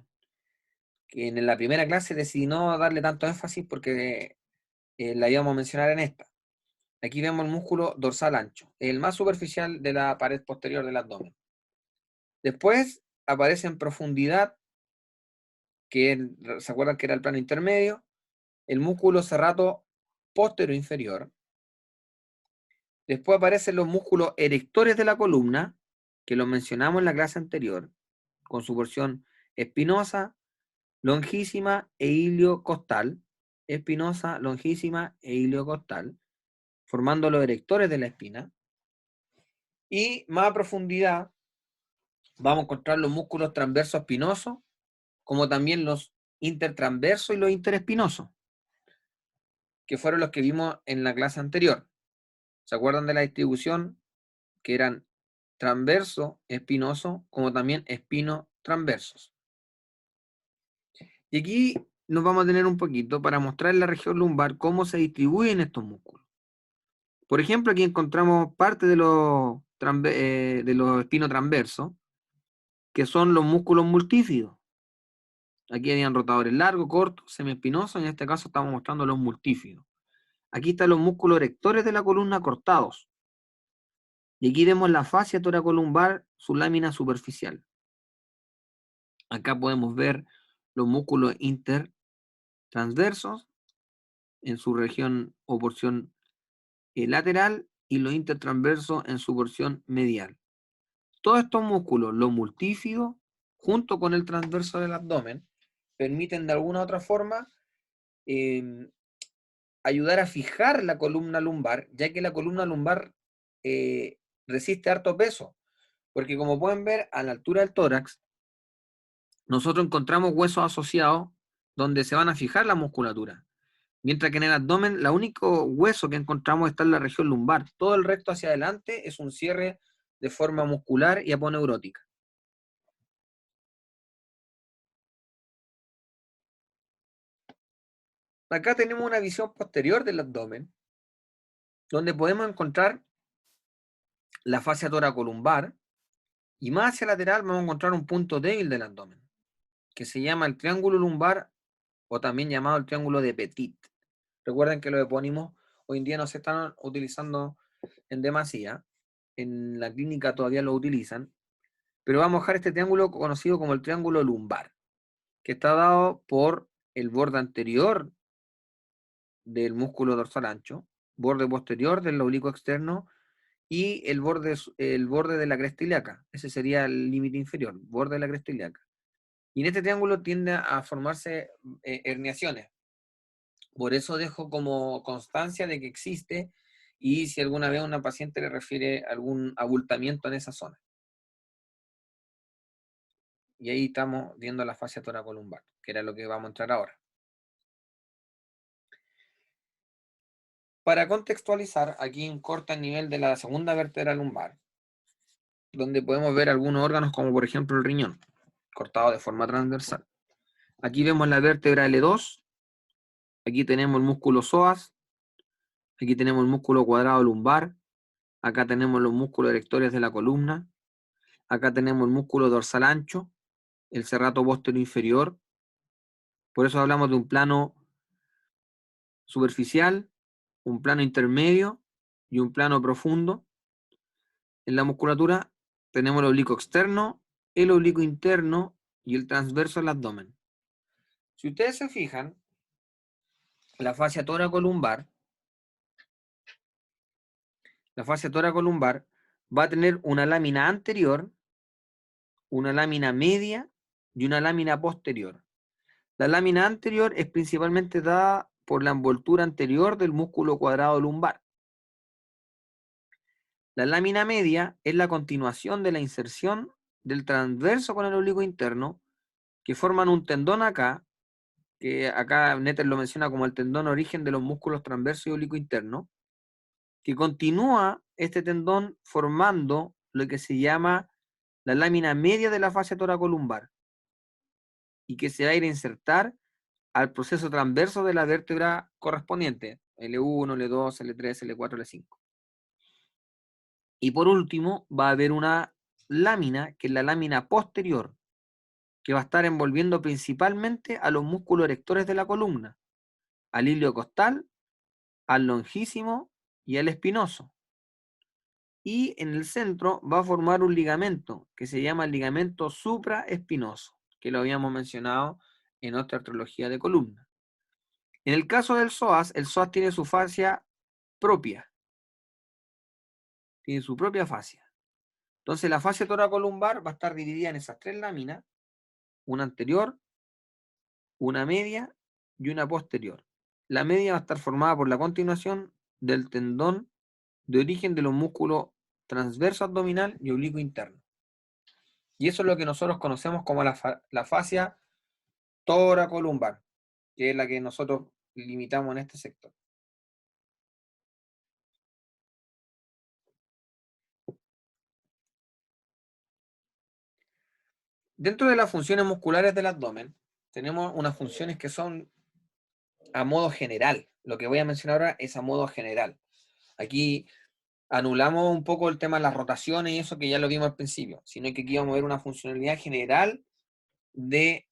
Que en la primera clase decidí no darle tanto énfasis porque la íbamos a mencionar en esta. Aquí vemos el músculo dorsal ancho, el más superficial de la pared posterior del abdomen. Después aparece en profundidad, ¿se acuerdan que era el plano intermedio? El músculo serrato posterior inferior. Después aparecen los músculos erectores de la columna, que los mencionamos en la clase anterior, con su porción espinosa, longísima e iliocostal. Espinosa, longísima e iliocostal, formando los erectores de la espina. Y más a profundidad vamos a encontrar los músculos transversos espinosos, como también los intertransversos y los interespinosos, que fueron los que vimos en la clase anterior. ¿Se acuerdan de la distribución? Que eran transverso espinoso, como también espino transversos. Y aquí nos vamos a tener un poquito para mostrar en la región lumbar cómo se distribuyen estos músculos. Por ejemplo, aquí encontramos parte de los espinos transversos, que son los músculos multífidos. Aquí habían rotadores largos, cortos, semiespinosos, en este caso estamos mostrando los multífidos. Aquí están los músculos erectores de la columna cortados. Y aquí vemos la fascia toracolumbar, su lámina superficial. Acá podemos ver los músculos intertransversos en su región o porción lateral y los intertransversos en su porción medial. Todos estos músculos, los multífidos, junto con el transverso del abdomen, permiten de alguna u otra forma ayudar a fijar la columna lumbar, ya que la columna lumbar resiste harto peso, porque como pueden ver, a la altura del tórax, nosotros encontramos huesos asociados donde se van a fijar la musculatura, mientras que en el abdomen, el único hueso que encontramos está en la región lumbar. Todo el resto hacia adelante es un cierre de forma muscular y aponeurótica. Acá tenemos una visión posterior del abdomen, donde podemos encontrar la fascia toracolumbar, y más hacia lateral vamos a encontrar un punto débil del abdomen, que se llama el triángulo lumbar, o también llamado el triángulo de Petit. Recuerden que los epónimos hoy en día no se están utilizando en demasía, en la clínica todavía lo utilizan, pero vamos a dejar este triángulo conocido como el triángulo lumbar, que está dado por el borde anterior del músculo dorsal ancho, borde posterior del oblicuo externo y el borde de la cresta ilíaca. Ese sería el límite inferior, borde de la cresta ilíaca. Y en este triángulo tiende a formarse herniaciones. Por eso dejo como constancia de que existe y si alguna vez una paciente le refiere algún abultamiento en esa zona. Y ahí estamos viendo la fascia toracolumbar, que era lo que vamos a entrar ahora. Para contextualizar, aquí un corta el nivel de la segunda vértebra lumbar, donde podemos ver algunos órganos como por ejemplo el riñón, cortado de forma transversal. Aquí vemos la vértebra L2, aquí tenemos el músculo psoas, aquí tenemos el músculo cuadrado lumbar, acá tenemos los músculos erectores de la columna, acá tenemos el músculo dorsal ancho, el serrato posterior inferior. Por eso hablamos de un plano superficial, un plano intermedio y un plano profundo en la musculatura, tenemos el oblicuo externo, el oblicuo interno y el transverso del abdomen. Si ustedes se fijan, la fascia toracolumbar va a tener una lámina anterior, una lámina media y una lámina posterior. La lámina anterior es principalmente dada por la envoltura anterior del músculo cuadrado lumbar. La lámina media es la continuación de la inserción del transverso con el oblicuo interno, que forman un tendón acá, que acá Netter lo menciona como el tendón origen de los músculos transverso y oblicuo interno, que continúa este tendón formando lo que se llama la lámina media de la fascia toracolumbar y que se va a ir a insertar al proceso transverso de la vértebra correspondiente, L1, L2, L3, L4, L5. Y por último, va a haber una lámina, que es la lámina posterior, que va a estar envolviendo principalmente a los músculos erectores de la columna, al ilio costal, al longísimo y al espinoso. Y en el centro va a formar un ligamento que se llama el ligamento supraespinoso, que lo habíamos mencionado en otra artrología de columna. En el caso del psoas, el psoas tiene su fascia propia, tiene su propia fascia. Entonces la fascia toracolumbar va a estar dividida en esas tres láminas, una anterior, una media y una posterior. La media va a estar formada por la continuación del tendón de origen de los músculos transverso abdominal y oblicuo interno. Y eso es lo que nosotros conocemos como la fascia toracolumbar, que es la que nosotros limitamos en este sector. Dentro de las funciones musculares del abdomen, tenemos unas funciones que son a modo general. Lo que voy a mencionar ahora es a modo general. Aquí anulamos un poco el tema de las rotaciones y eso que ya lo vimos al principio, sino que aquí vamos a ver una funcionalidad general de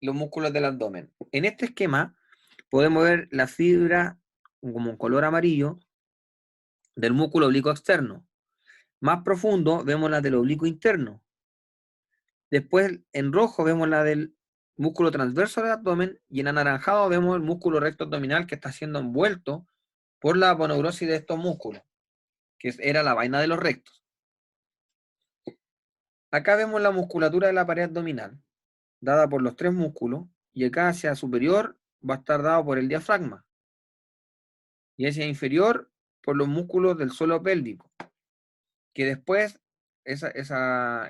los músculos del abdomen. En este esquema podemos ver la fibra como un color amarillo del músculo oblicuo externo. Más profundo vemos la del oblicuo interno. Después en rojo vemos la del músculo transverso del abdomen y en anaranjado vemos el músculo recto abdominal que está siendo envuelto por la aponeurosis de estos músculos, que era la vaina de los rectos. Acá vemos la musculatura de la pared abdominal, dada por los tres músculos, y acá hacia superior va a estar dado por el diafragma, y hacia inferior por los músculos del suelo pélvico, que después ese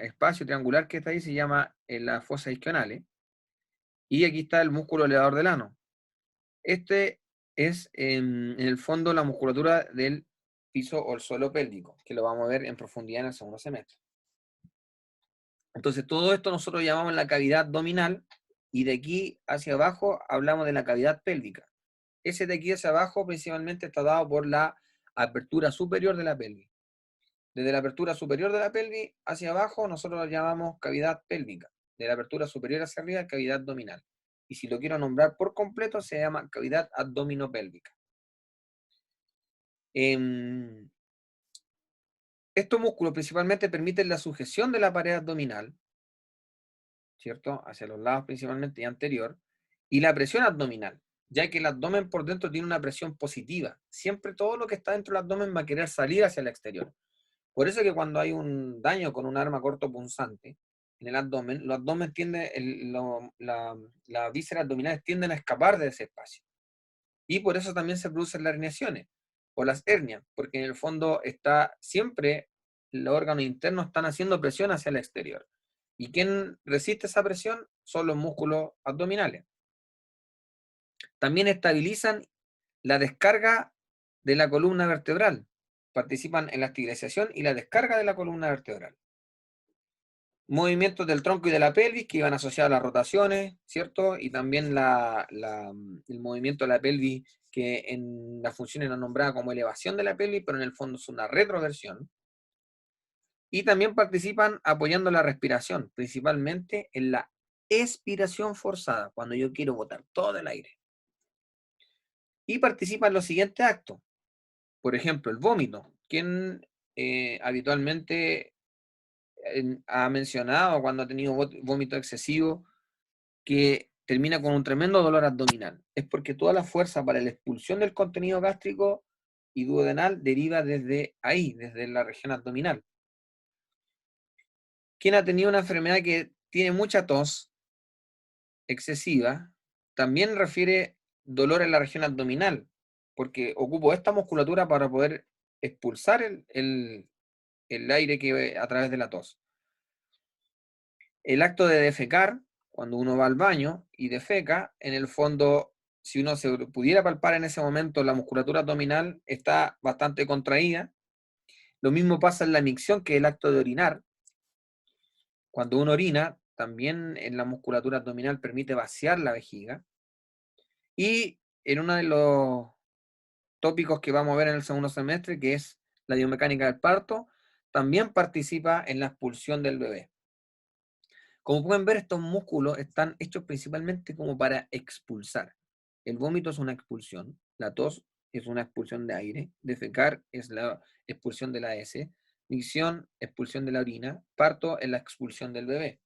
espacio triangular que está ahí se llama la fosa isquionales, y aquí está el músculo elevador del ano. Este es en el fondo la musculatura del piso o el suelo pélvico, que lo vamos a ver en profundidad en el segundo semestre. Entonces todo esto nosotros llamamos la cavidad abdominal, y de aquí hacia abajo hablamos de la cavidad pélvica. Ese de aquí hacia abajo principalmente está dado por la apertura superior de la pelvis. Desde la apertura superior de la pelvis hacia abajo nosotros lo llamamos cavidad pélvica. De la apertura superior hacia arriba, cavidad abdominal. Y si lo quiero nombrar por completo, se llama cavidad abdominopélvica. Estos músculos principalmente permiten la sujeción de la pared abdominal, ¿cierto? Hacia los lados principalmente y anterior, y la presión abdominal, ya que el abdomen por dentro tiene una presión positiva. Siempre todo lo que está dentro del abdomen va a querer salir hacia el exterior. Por eso que cuando hay un daño con un arma cortopunzante en el abdomen, los abdomen las vísceras abdominales tienden a escapar de ese espacio. Y por eso también se producen las herniaciones o las hernias, porque en el fondo está siempre los órganos internos están haciendo presión hacia el exterior. ¿Y quién resiste esa presión? Son los músculos abdominales. También estabilizan la descarga de la columna vertebral. Participan en la estabilización y la descarga de la columna vertebral. Movimientos del tronco y de la pelvis que iban asociados a las rotaciones, ¿cierto? Y también el movimiento de la pelvis que en las funciones nos nombraba como elevación de la pelvis, pero en el fondo es una retroversión. Y también participan apoyando la respiración, principalmente en la expiración forzada, cuando yo quiero botar todo el aire. Y participan en los siguientes actos. Por ejemplo, el vómito. Quien habitualmente ha mencionado cuando ha tenido vómito excesivo que termina con un tremendo dolor abdominal. Es porque toda la fuerza para la expulsión del contenido gástrico y duodenal deriva desde ahí, desde la región abdominal. Quien ha tenido una enfermedad que tiene mucha tos excesiva, también refiere dolor en la región abdominal, porque ocupo esta musculatura para poder expulsar el aire que a través de la tos. El acto de defecar, cuando uno va al baño y defeca, en el fondo, si uno se pudiera palpar en ese momento, la musculatura abdominal está bastante contraída. Lo mismo pasa en la micción, que es el acto de orinar. Cuando uno orina, también en la musculatura abdominal permite vaciar la vejiga. Y en uno de los tópicos que vamos a ver en el segundo semestre, que es la biomecánica del parto, también participa en la expulsión del bebé. Como pueden ver, estos músculos están hechos principalmente como para expulsar. El vómito es una expulsión, la tos es una expulsión de aire, defecar es la expulsión de la S, micción, expulsión de la orina, parto es la expulsión del bebé.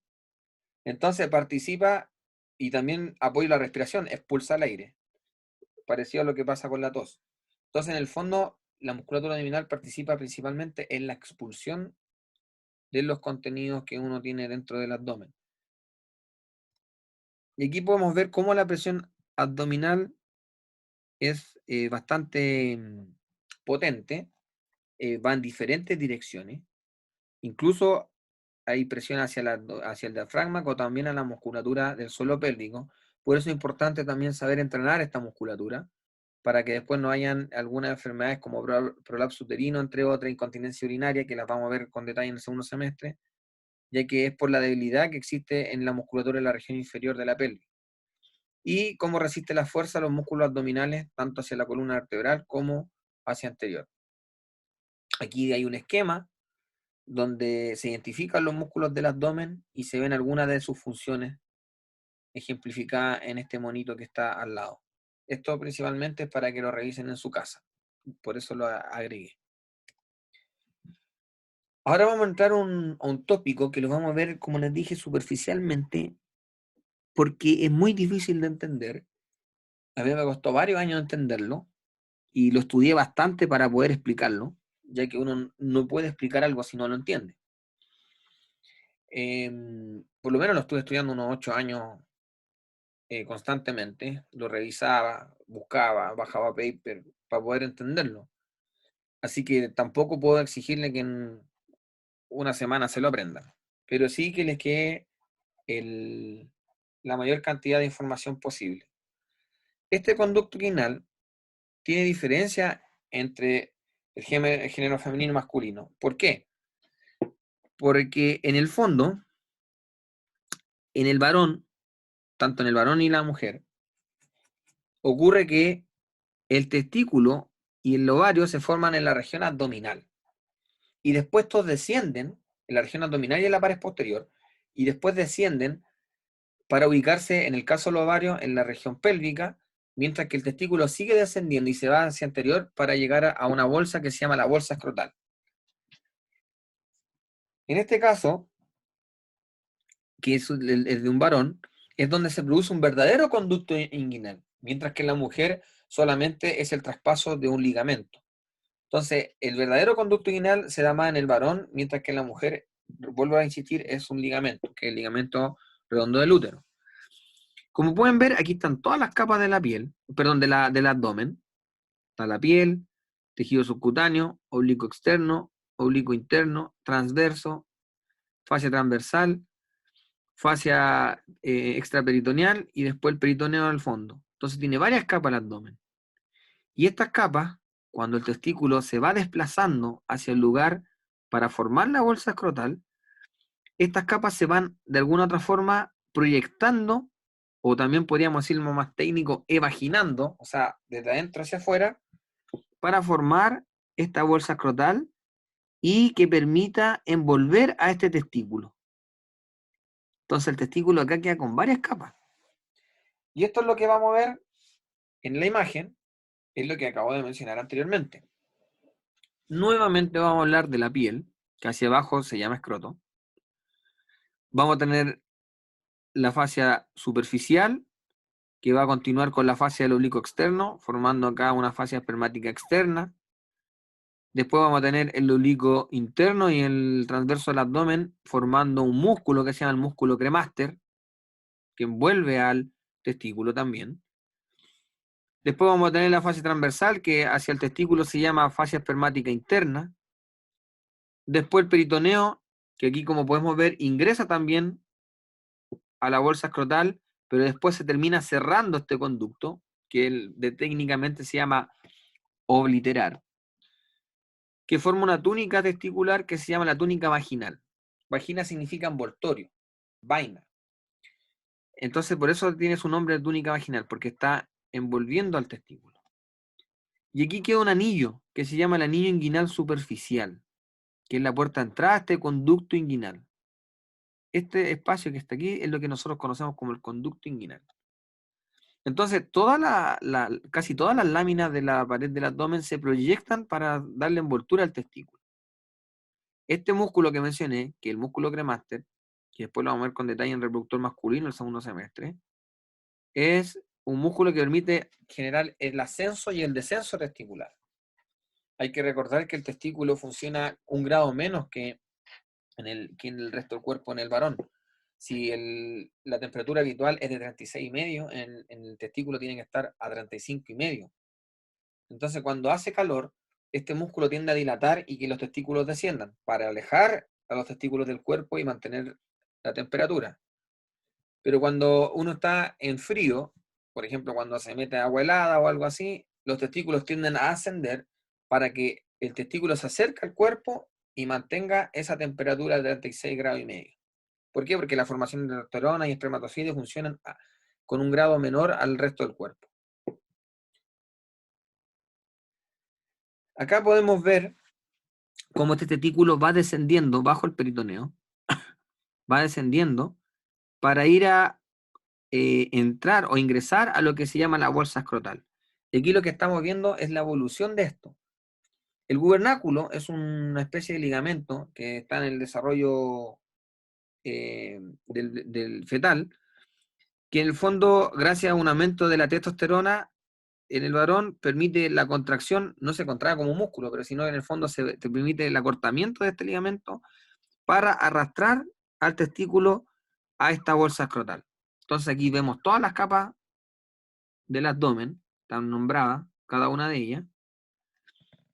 Entonces participa y también apoya la respiración, expulsa el aire, parecido a lo que pasa con la tos. Entonces, en el fondo, la musculatura abdominal participa principalmente en la expulsión de los contenidos que uno tiene dentro del abdomen. Y aquí podemos ver cómo la presión abdominal es bastante potente, va en diferentes direcciones, incluso hay presión hacia el diafragma o también a la musculatura del suelo pélvico. Por eso es importante también saber entrenar esta musculatura, para que después no hayan algunas enfermedades como prolapso uterino, entre otras, incontinencia urinaria, que las vamos a ver con detalle en el segundo semestre, ya que es por la debilidad que existe en la musculatura de la región inferior de la pelvis. Y cómo resiste la fuerza los músculos abdominales, tanto hacia la columna vertebral como hacia anterior. Aquí hay un esquema donde se identifican los músculos del abdomen y se ven algunas de sus funciones ejemplificadas en este monito que está al lado. Esto principalmente es para que lo revisen en su casa, por eso lo agregué. Ahora vamos a entrar a un tópico que lo vamos a ver, como les dije, superficialmente, porque es muy difícil de entender. A mí me costó varios años entenderlo, y lo estudié bastante para poder explicarlo, ya que uno no puede explicar algo si no lo entiende. Por lo menos lo estuve estudiando unos 8 años constantemente, lo revisaba, buscaba, bajaba paper para poder entenderlo. Así que tampoco puedo exigirle que en una semana se lo aprendan, pero sí que les quede la mayor cantidad de información posible. Este conducto inguinal tiene diferencia entre el género femenino y masculino. ¿Por qué? Porque en el fondo, en el varón, tanto en el varón y la mujer, ocurre que el testículo y el ovario se forman en la región abdominal. Y después estos descienden en la región abdominal y en la pared posterior, y después descienden para ubicarse, en el caso del ovario, en la región pélvica, mientras que el testículo sigue descendiendo y se va hacia anterior para llegar a una bolsa que se llama la bolsa escrotal. En este caso, que es el de un varón, es donde se produce un verdadero conducto inguinal, mientras que en la mujer solamente es el traspaso de un ligamento. Entonces, el verdadero conducto inguinal se da más en el varón, mientras que en la mujer, vuelvo a insistir, es un ligamento, que es el ligamento redondo del útero. Como pueden ver, aquí están todas las capas de la piel, perdón, del abdomen. Está la piel, tejido subcutáneo, oblicuo externo, oblicuo interno, transverso, fascia transversal, fascia extraperitoneal y después el peritoneo al fondo. Entonces tiene varias capas el abdomen. Y estas capas, cuando el testículo se va desplazando hacia el lugar para formar la bolsa escrotal, estas capas se van de alguna otra forma proyectando, o también podríamos decirlo más técnico, evaginando, o sea, desde adentro hacia afuera, para formar esta bolsa escrotal y que permita envolver a este testículo. Entonces el testículo acá queda con varias capas. Y esto es lo que vamos a ver en la imagen, es lo que acabo de mencionar anteriormente. Nuevamente vamos a hablar de la piel, que hacia abajo se llama escroto, vamos a tener la fascia superficial, que va a continuar con la fascia del oblicuo externo, formando acá una fascia espermática externa. Después vamos a tener el oblicuo interno y el transverso del abdomen, formando un músculo que se llama el músculo cremaster, que envuelve al testículo también. Después vamos a tener la fascia transversal, que hacia el testículo se llama fascia espermática interna. Después el peritoneo, que aquí como podemos ver ingresa también a la bolsa escrotal, pero después se termina cerrando este conducto, que técnicamente se llama obliterar, que forma una túnica testicular que se llama la túnica vaginal. Vagina significa envoltorio, vaina. Entonces por eso tiene su nombre de túnica vaginal, porque está envolviendo al testículo. Y aquí queda un anillo, que se llama el anillo inguinal superficial, que es la puerta de entrada a este conducto inguinal. Este espacio que está aquí es lo que nosotros conocemos como el conducto inguinal. Entonces, casi todas las láminas de la pared del abdomen se proyectan para darle envoltura al testículo. Este músculo que mencioné, que es el músculo cremaster, que después lo vamos a ver con detalle en reproductor masculino el segundo semestre, es un músculo que permite generar el ascenso y el descenso testicular. Hay que recordar que el testículo funciona un grado menos que en el resto del cuerpo en el varón. Si la temperatura habitual es de 36,5, en el testículo tiene que estar a 35,5. Entonces, cuando hace calor, este músculo tiende a dilatar y que los testículos desciendan para alejar a los testículos del cuerpo y mantener la temperatura. Pero cuando uno está en frío, por ejemplo, cuando se mete agua helada o algo así, los testículos tienden a ascender para que el testículo se acerque al cuerpo y mantenga esa temperatura de 36,5 grados. ¿Por qué? Porque la formación de testosterona y espermatozoides funcionan con un grado menor al resto del cuerpo. Acá podemos ver cómo este testículo va descendiendo bajo el peritoneo, va descendiendo para ir a entrar o ingresar a lo que se llama la bolsa escrotal. Y aquí lo que estamos viendo es la evolución de esto. El gubernáculo es una especie de ligamento que está en el desarrollo del fetal, que en el fondo, gracias a un aumento de la testosterona en el varón, permite la contracción, no se contrae como un músculo, pero sino en el fondo te permite el acortamiento de este ligamento para arrastrar al testículo a esta bolsa escrotal. Entonces aquí vemos todas las capas del abdomen, están nombradas cada una de ellas,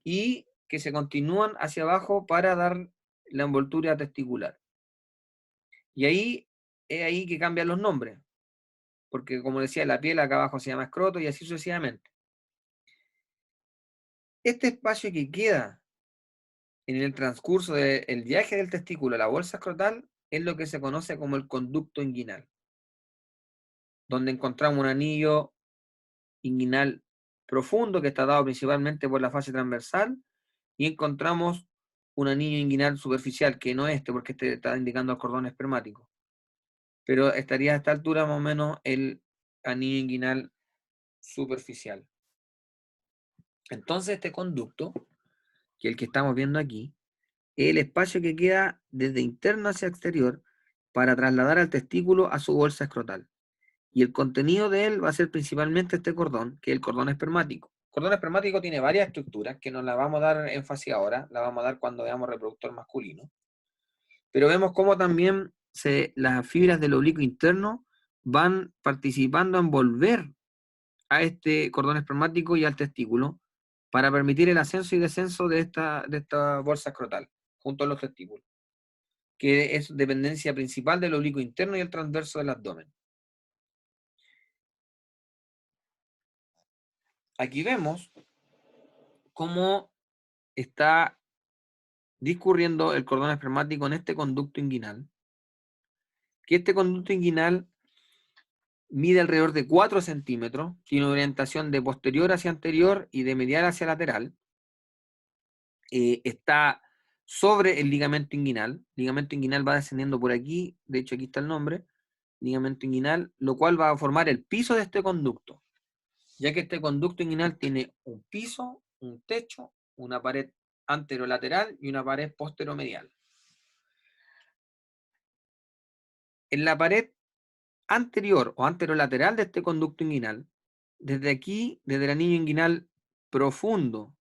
y que se continúan hacia abajo para dar la envoltura testicular. Y ahí es ahí que cambian los nombres, porque como decía, la piel acá abajo se llama escroto y así sucesivamente. Este espacio que queda en el transcurso del viaje del testículo a la bolsa escrotal es lo que se conoce como el conducto inguinal, donde encontramos un anillo inguinal profundo que está dado principalmente por la fase transversal y encontramos un anillo inguinal superficial, que no es este, porque este está indicando el cordón espermático, pero estaría a esta altura más o menos el anillo inguinal superficial. Entonces este conducto, que es el que estamos viendo aquí, es el espacio que queda desde interno hacia exterior para trasladar al testículo a su bolsa escrotal. Y el contenido de él va a ser principalmente este cordón, que es el cordón espermático. El cordón espermático tiene varias estructuras que no la vamos a dar énfasis ahora, la vamos a dar cuando veamos reproductor masculino. Pero vemos cómo también las fibras del oblicuo interno van participando en volver a este cordón espermático y al testículo para permitir el ascenso y descenso de esta bolsa escrotal junto a los testículos, que es dependencia principal del oblicuo interno y el transverso del abdomen. Aquí vemos cómo está discurriendo el cordón espermático en este conducto inguinal, que este conducto inguinal mide alrededor de 4 centímetros, tiene una orientación de posterior hacia anterior y de medial hacia lateral, está sobre el ligamento inguinal va descendiendo por aquí, de hecho aquí está el nombre, ligamento inguinal, lo cual va a formar el piso de este conducto, ya que este conducto inguinal tiene un piso, un techo, una pared anterolateral y una pared posteromedial. en la pared anterior o anterolateral de este conducto inguinal, desde aquí, desde el anillo inguinal profundo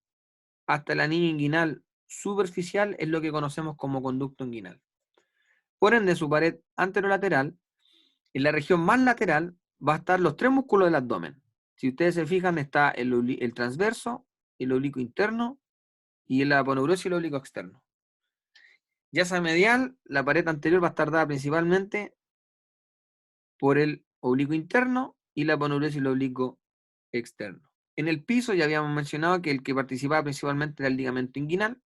hasta el anillo inguinal superficial, es lo que conocemos como conducto inguinal. Por ende, su pared anterolateral, en la región más lateral, va a estar los tres músculos del abdomen. Si ustedes se fijan, está el transverso, el oblicuo interno y la aponeurosis y el oblicuo externo. Ya sea medial, la pared anterior va a estar dada principalmente por el oblicuo interno y la aponeurosis y el oblicuo externo. En el piso ya habíamos mencionado que el que participaba principalmente era el ligamento inguinal.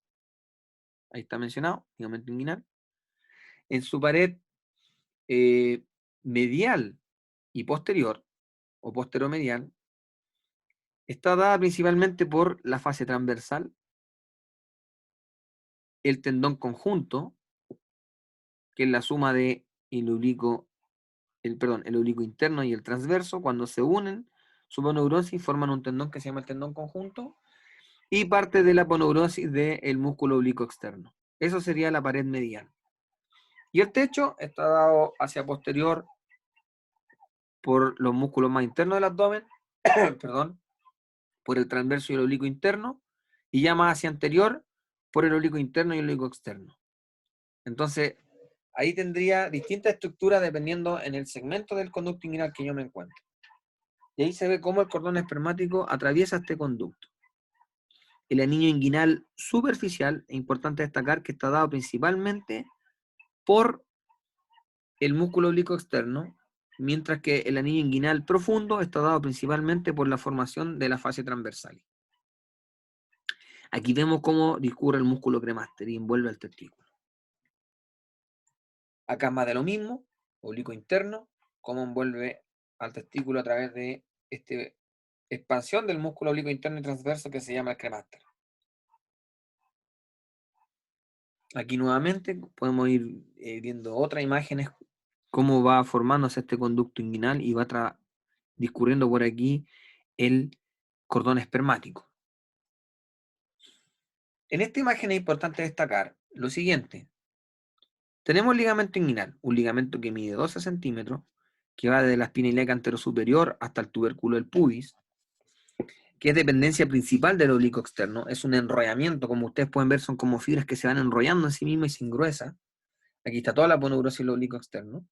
Ahí está mencionado, ligamento inguinal. En su pared medial y posterior, o posteromedial, está dada principalmente por la fascia transversal, el tendón conjunto, que es la suma de el oblicuo, el oblicuo interno y el transverso. Cuando se unen, su aponeurosis forman un tendón que se llama el tendón conjunto, y parte de la aponeurosis del músculo oblicuo externo. Eso sería la pared medial. Y el techo está dado hacia posterior por los músculos más internos del abdomen, perdón, por el transverso y el oblicuo interno, y ya más hacia anterior por el oblicuo interno y el oblicuo externo. Entonces, ahí tendría distintas estructuras dependiendo en el segmento del conducto inguinal que yo me encuentro. Y ahí se ve cómo el cordón espermático atraviesa este conducto. El anillo inguinal superficial, es importante destacar que está dado principalmente por el músculo oblicuo externo, mientras que el anillo inguinal profundo está dado principalmente por la formación de la fascia transversal. Aquí vemos cómo discurre el músculo cremaster y envuelve al testículo. Acá más de lo mismo, oblicuo interno, cómo envuelve al testículo a través de esta expansión del músculo oblicuo interno y transverso que se llama el cremaster. Aquí nuevamente podemos ir viendo otras imágenes, cómo va formándose este conducto inguinal y va discurriendo por aquí el cordón espermático. En esta imagen es importante destacar lo siguiente. Tenemos el ligamento inguinal, un ligamento que mide 12 centímetros, que va desde la espina ilíaca anterosuperior hasta el tubérculo del pubis, que es dependencia principal del oblicuo externo. Es un enrollamiento, como ustedes pueden ver, son como fibras que se van enrollando en sí mismas y se engruesan. Aquí está toda la aponeurosis del oblicuo externo,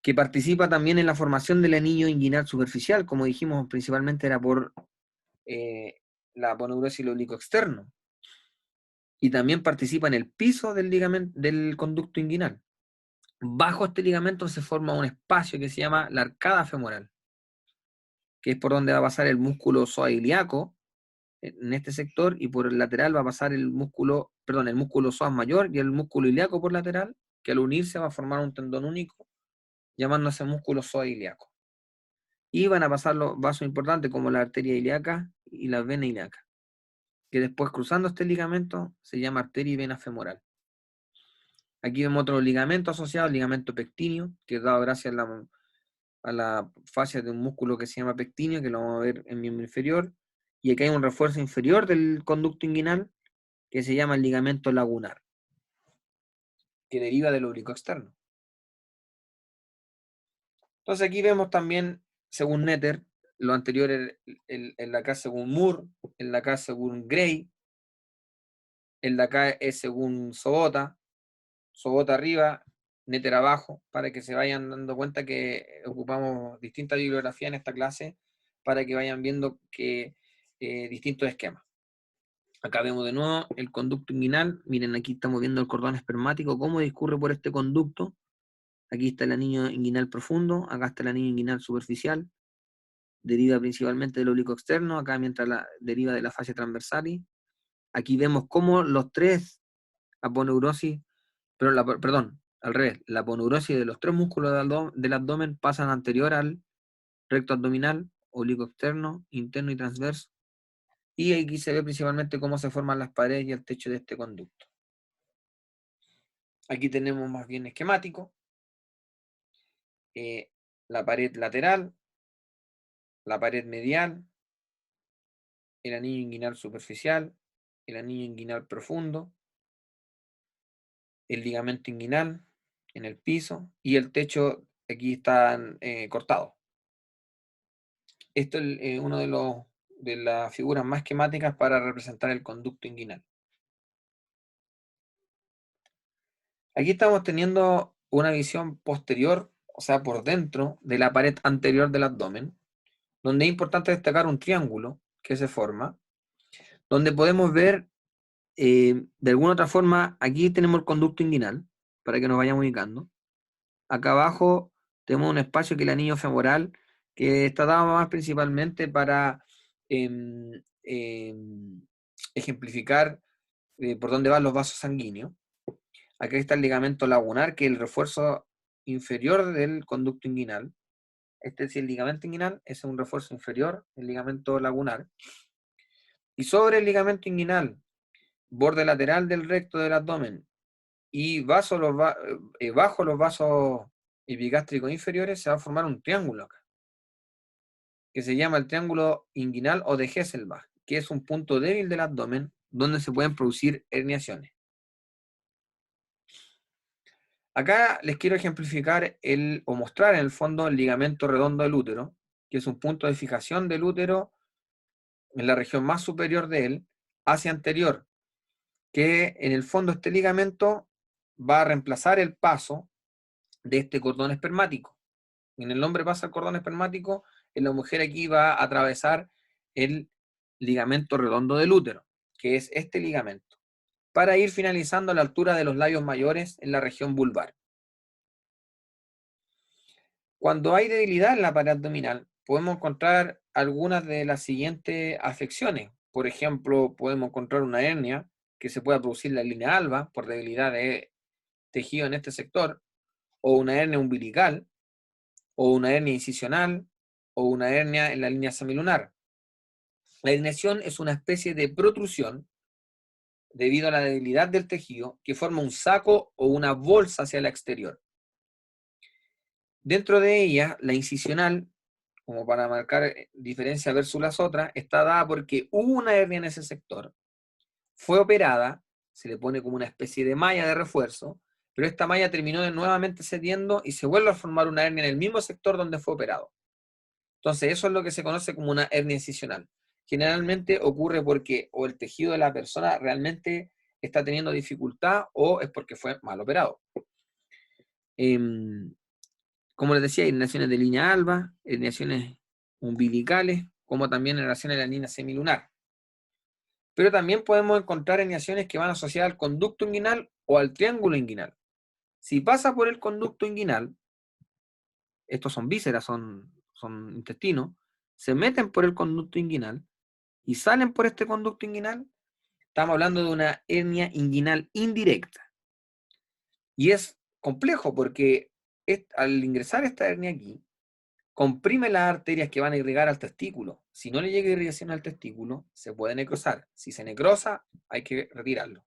que participa también en la formación del anillo inguinal superficial, como dijimos, principalmente era por la aponeurosis del oblicuo externo. Y también participa en el piso del ligamento, del conducto inguinal. Bajo este ligamento se forma un espacio que se llama la arcada femoral, que es por donde va a pasar el músculo psoas-ilíaco en este sector, y por el lateral va a pasar el músculo psoas mayor y el músculo ilíaco por lateral, que al unirse va a formar un tendón único, llamándose músculo psoas-ilíaco. Y van a pasar los vasos importantes como la arteria ilíaca y la vena ilíaca, que después, cruzando este ligamento, se llama arteria y vena femoral. Aquí vemos otro ligamento asociado, el ligamento pectíneo, que es dado gracias a la fascia de un músculo que se llama pectíneo, que lo vamos a ver en miembro inferior. Y aquí hay un refuerzo inferior del conducto inguinal, que se llama el ligamento lagunar, que deriva del oblicuo externo. Entonces aquí vemos también, según Netter, lo anterior en la acá según Moore, en la acá según Gray, en la acá es según Sobota arriba, Netter abajo, para que se vayan dando cuenta que ocupamos distinta bibliografía en esta clase, para que vayan viendo que distintos esquemas. Acá vemos de nuevo el conducto inguinal. Miren, aquí estamos viendo el cordón espermático, cómo discurre por este conducto. Aquí está el anillo inguinal profundo, acá está el anillo inguinal superficial, deriva principalmente del oblicuo externo, acá mientras deriva de la fascia transversalis. Aquí vemos cómo los tres aponeurosis, perdón, al revés, la aponeurosis de los tres músculos del abdomen pasan anterior al recto abdominal, oblicuo externo, interno y transverso. Y aquí se ve principalmente cómo se forman las paredes y el techo de este conducto. Aquí tenemos más bien esquemático, la pared lateral, la pared medial, el anillo inguinal superficial, el anillo inguinal profundo, el ligamento inguinal, en el piso, y el techo aquí está cortado. Esto es uno de las figuras más esquemáticas para representar el conducto inguinal. Aquí estamos teniendo una visión posterior, o sea, por dentro de la pared anterior del abdomen, donde es importante destacar un triángulo que se forma, donde podemos ver, de alguna otra forma, aquí tenemos el conducto inguinal, para que nos vayamos ubicando. Acá abajo tenemos un espacio que es el anillo femoral, que está dado más principalmente para ejemplificar por dónde van los vasos sanguíneos. Acá está el ligamento lagunar, que es el refuerzo inferior del conducto inguinal. Este es el ligamento inguinal, ese es un refuerzo inferior, el ligamento lagunar. Y sobre el ligamento inguinal, borde lateral del recto del abdomen y bajo los vasos epigástricos inferiores, se va a formar un triángulo acá, que se llama el triángulo inguinal o de Hesselbach, que es un punto débil del abdomen donde se pueden producir herniaciones. Acá les quiero ejemplificar o mostrar en el fondo el ligamento redondo del útero, que es un punto de fijación del útero en la región más superior de él, hacia anterior, que en el fondo este ligamento va a reemplazar el paso de este cordón espermático. En el hombre pasa el cordón espermático, en la mujer aquí va a atravesar el ligamento redondo del útero, que es este ligamento, para ir finalizando a la altura de los labios mayores en la región vulvar. Cuando hay debilidad en la pared abdominal, podemos encontrar algunas de las siguientes afecciones. Por ejemplo, podemos encontrar una hernia que se pueda producir en la línea alba por debilidad de tejido en este sector, o una hernia umbilical, o una hernia incisional, o una hernia en la línea semilunar. La herniación es una especie de protrusión debido a la debilidad del tejido que forma un saco o una bolsa hacia el exterior. Dentro de ella, la incisional, como para marcar diferencia versus las otras, está dada porque hubo una hernia en ese sector, fue operada, se le pone como una especie de malla de refuerzo, pero esta malla terminó nuevamente cediendo y se vuelve a formar una hernia en el mismo sector donde fue operado. Entonces, eso es lo que se conoce como una hernia incisional. Generalmente ocurre porque o el tejido de la persona realmente está teniendo dificultad o es porque fue mal operado. Como les decía, hay herniaciones de línea alba, herniaciones umbilicales, como también herniaciones de la línea semilunar. Pero también podemos encontrar herniaciones que van asociadas al conducto inguinal o al triángulo inguinal. Si pasa por el conducto inguinal, estos son vísceras, son intestinos, se meten por el conducto inguinal y salen por este conducto inguinal, estamos hablando de una hernia inguinal indirecta. Y es complejo porque al ingresar esta hernia aquí, comprime las arterias que van a irrigar al testículo. Si no le llega irrigación al testículo, se puede necrosar. Si se necrosa, hay que retirarlo.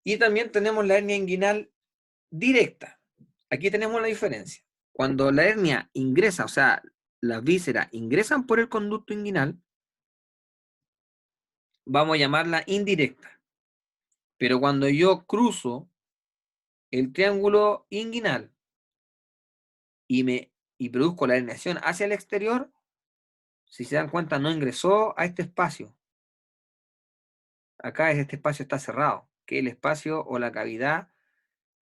Y también tenemos la hernia inguinal directa. Aquí tenemos la diferencia. Cuando la hernia ingresa, o sea, las vísceras ingresan por el conducto inguinal, vamos a llamarla indirecta. Pero cuando yo cruzo el triángulo inguinal y produzco la herniación hacia el exterior, si se dan cuenta, no ingresó a este espacio. Acá este espacio está cerrado, que es el espacio o la cavidad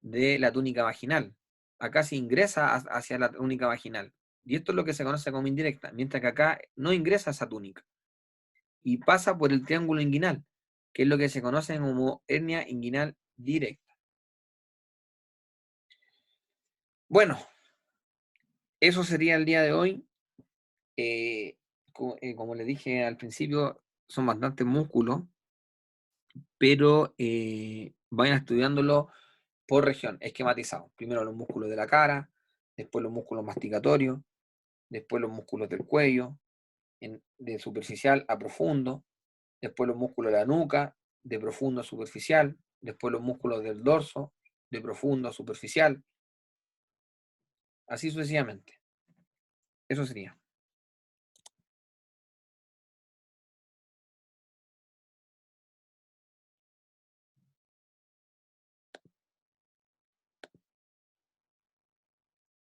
de la túnica vaginal. Acá se ingresa hacia la túnica vaginal. Y esto es lo que se conoce como indirecta, mientras que acá no ingresa esa túnica. Y pasa por el triángulo inguinal, que es lo que se conoce como hernia inguinal directa. Bueno, eso sería el día de hoy. Como les dije al principio, son bastantes músculos, pero vayan estudiándolo por región, esquematizado. Primero los músculos de la cara, después los músculos masticatorios, después los músculos del cuello, de superficial a profundo, después los músculos de la nuca, de profundo a superficial, después los músculos del dorso, de profundo a superficial, así sucesivamente. Eso sería.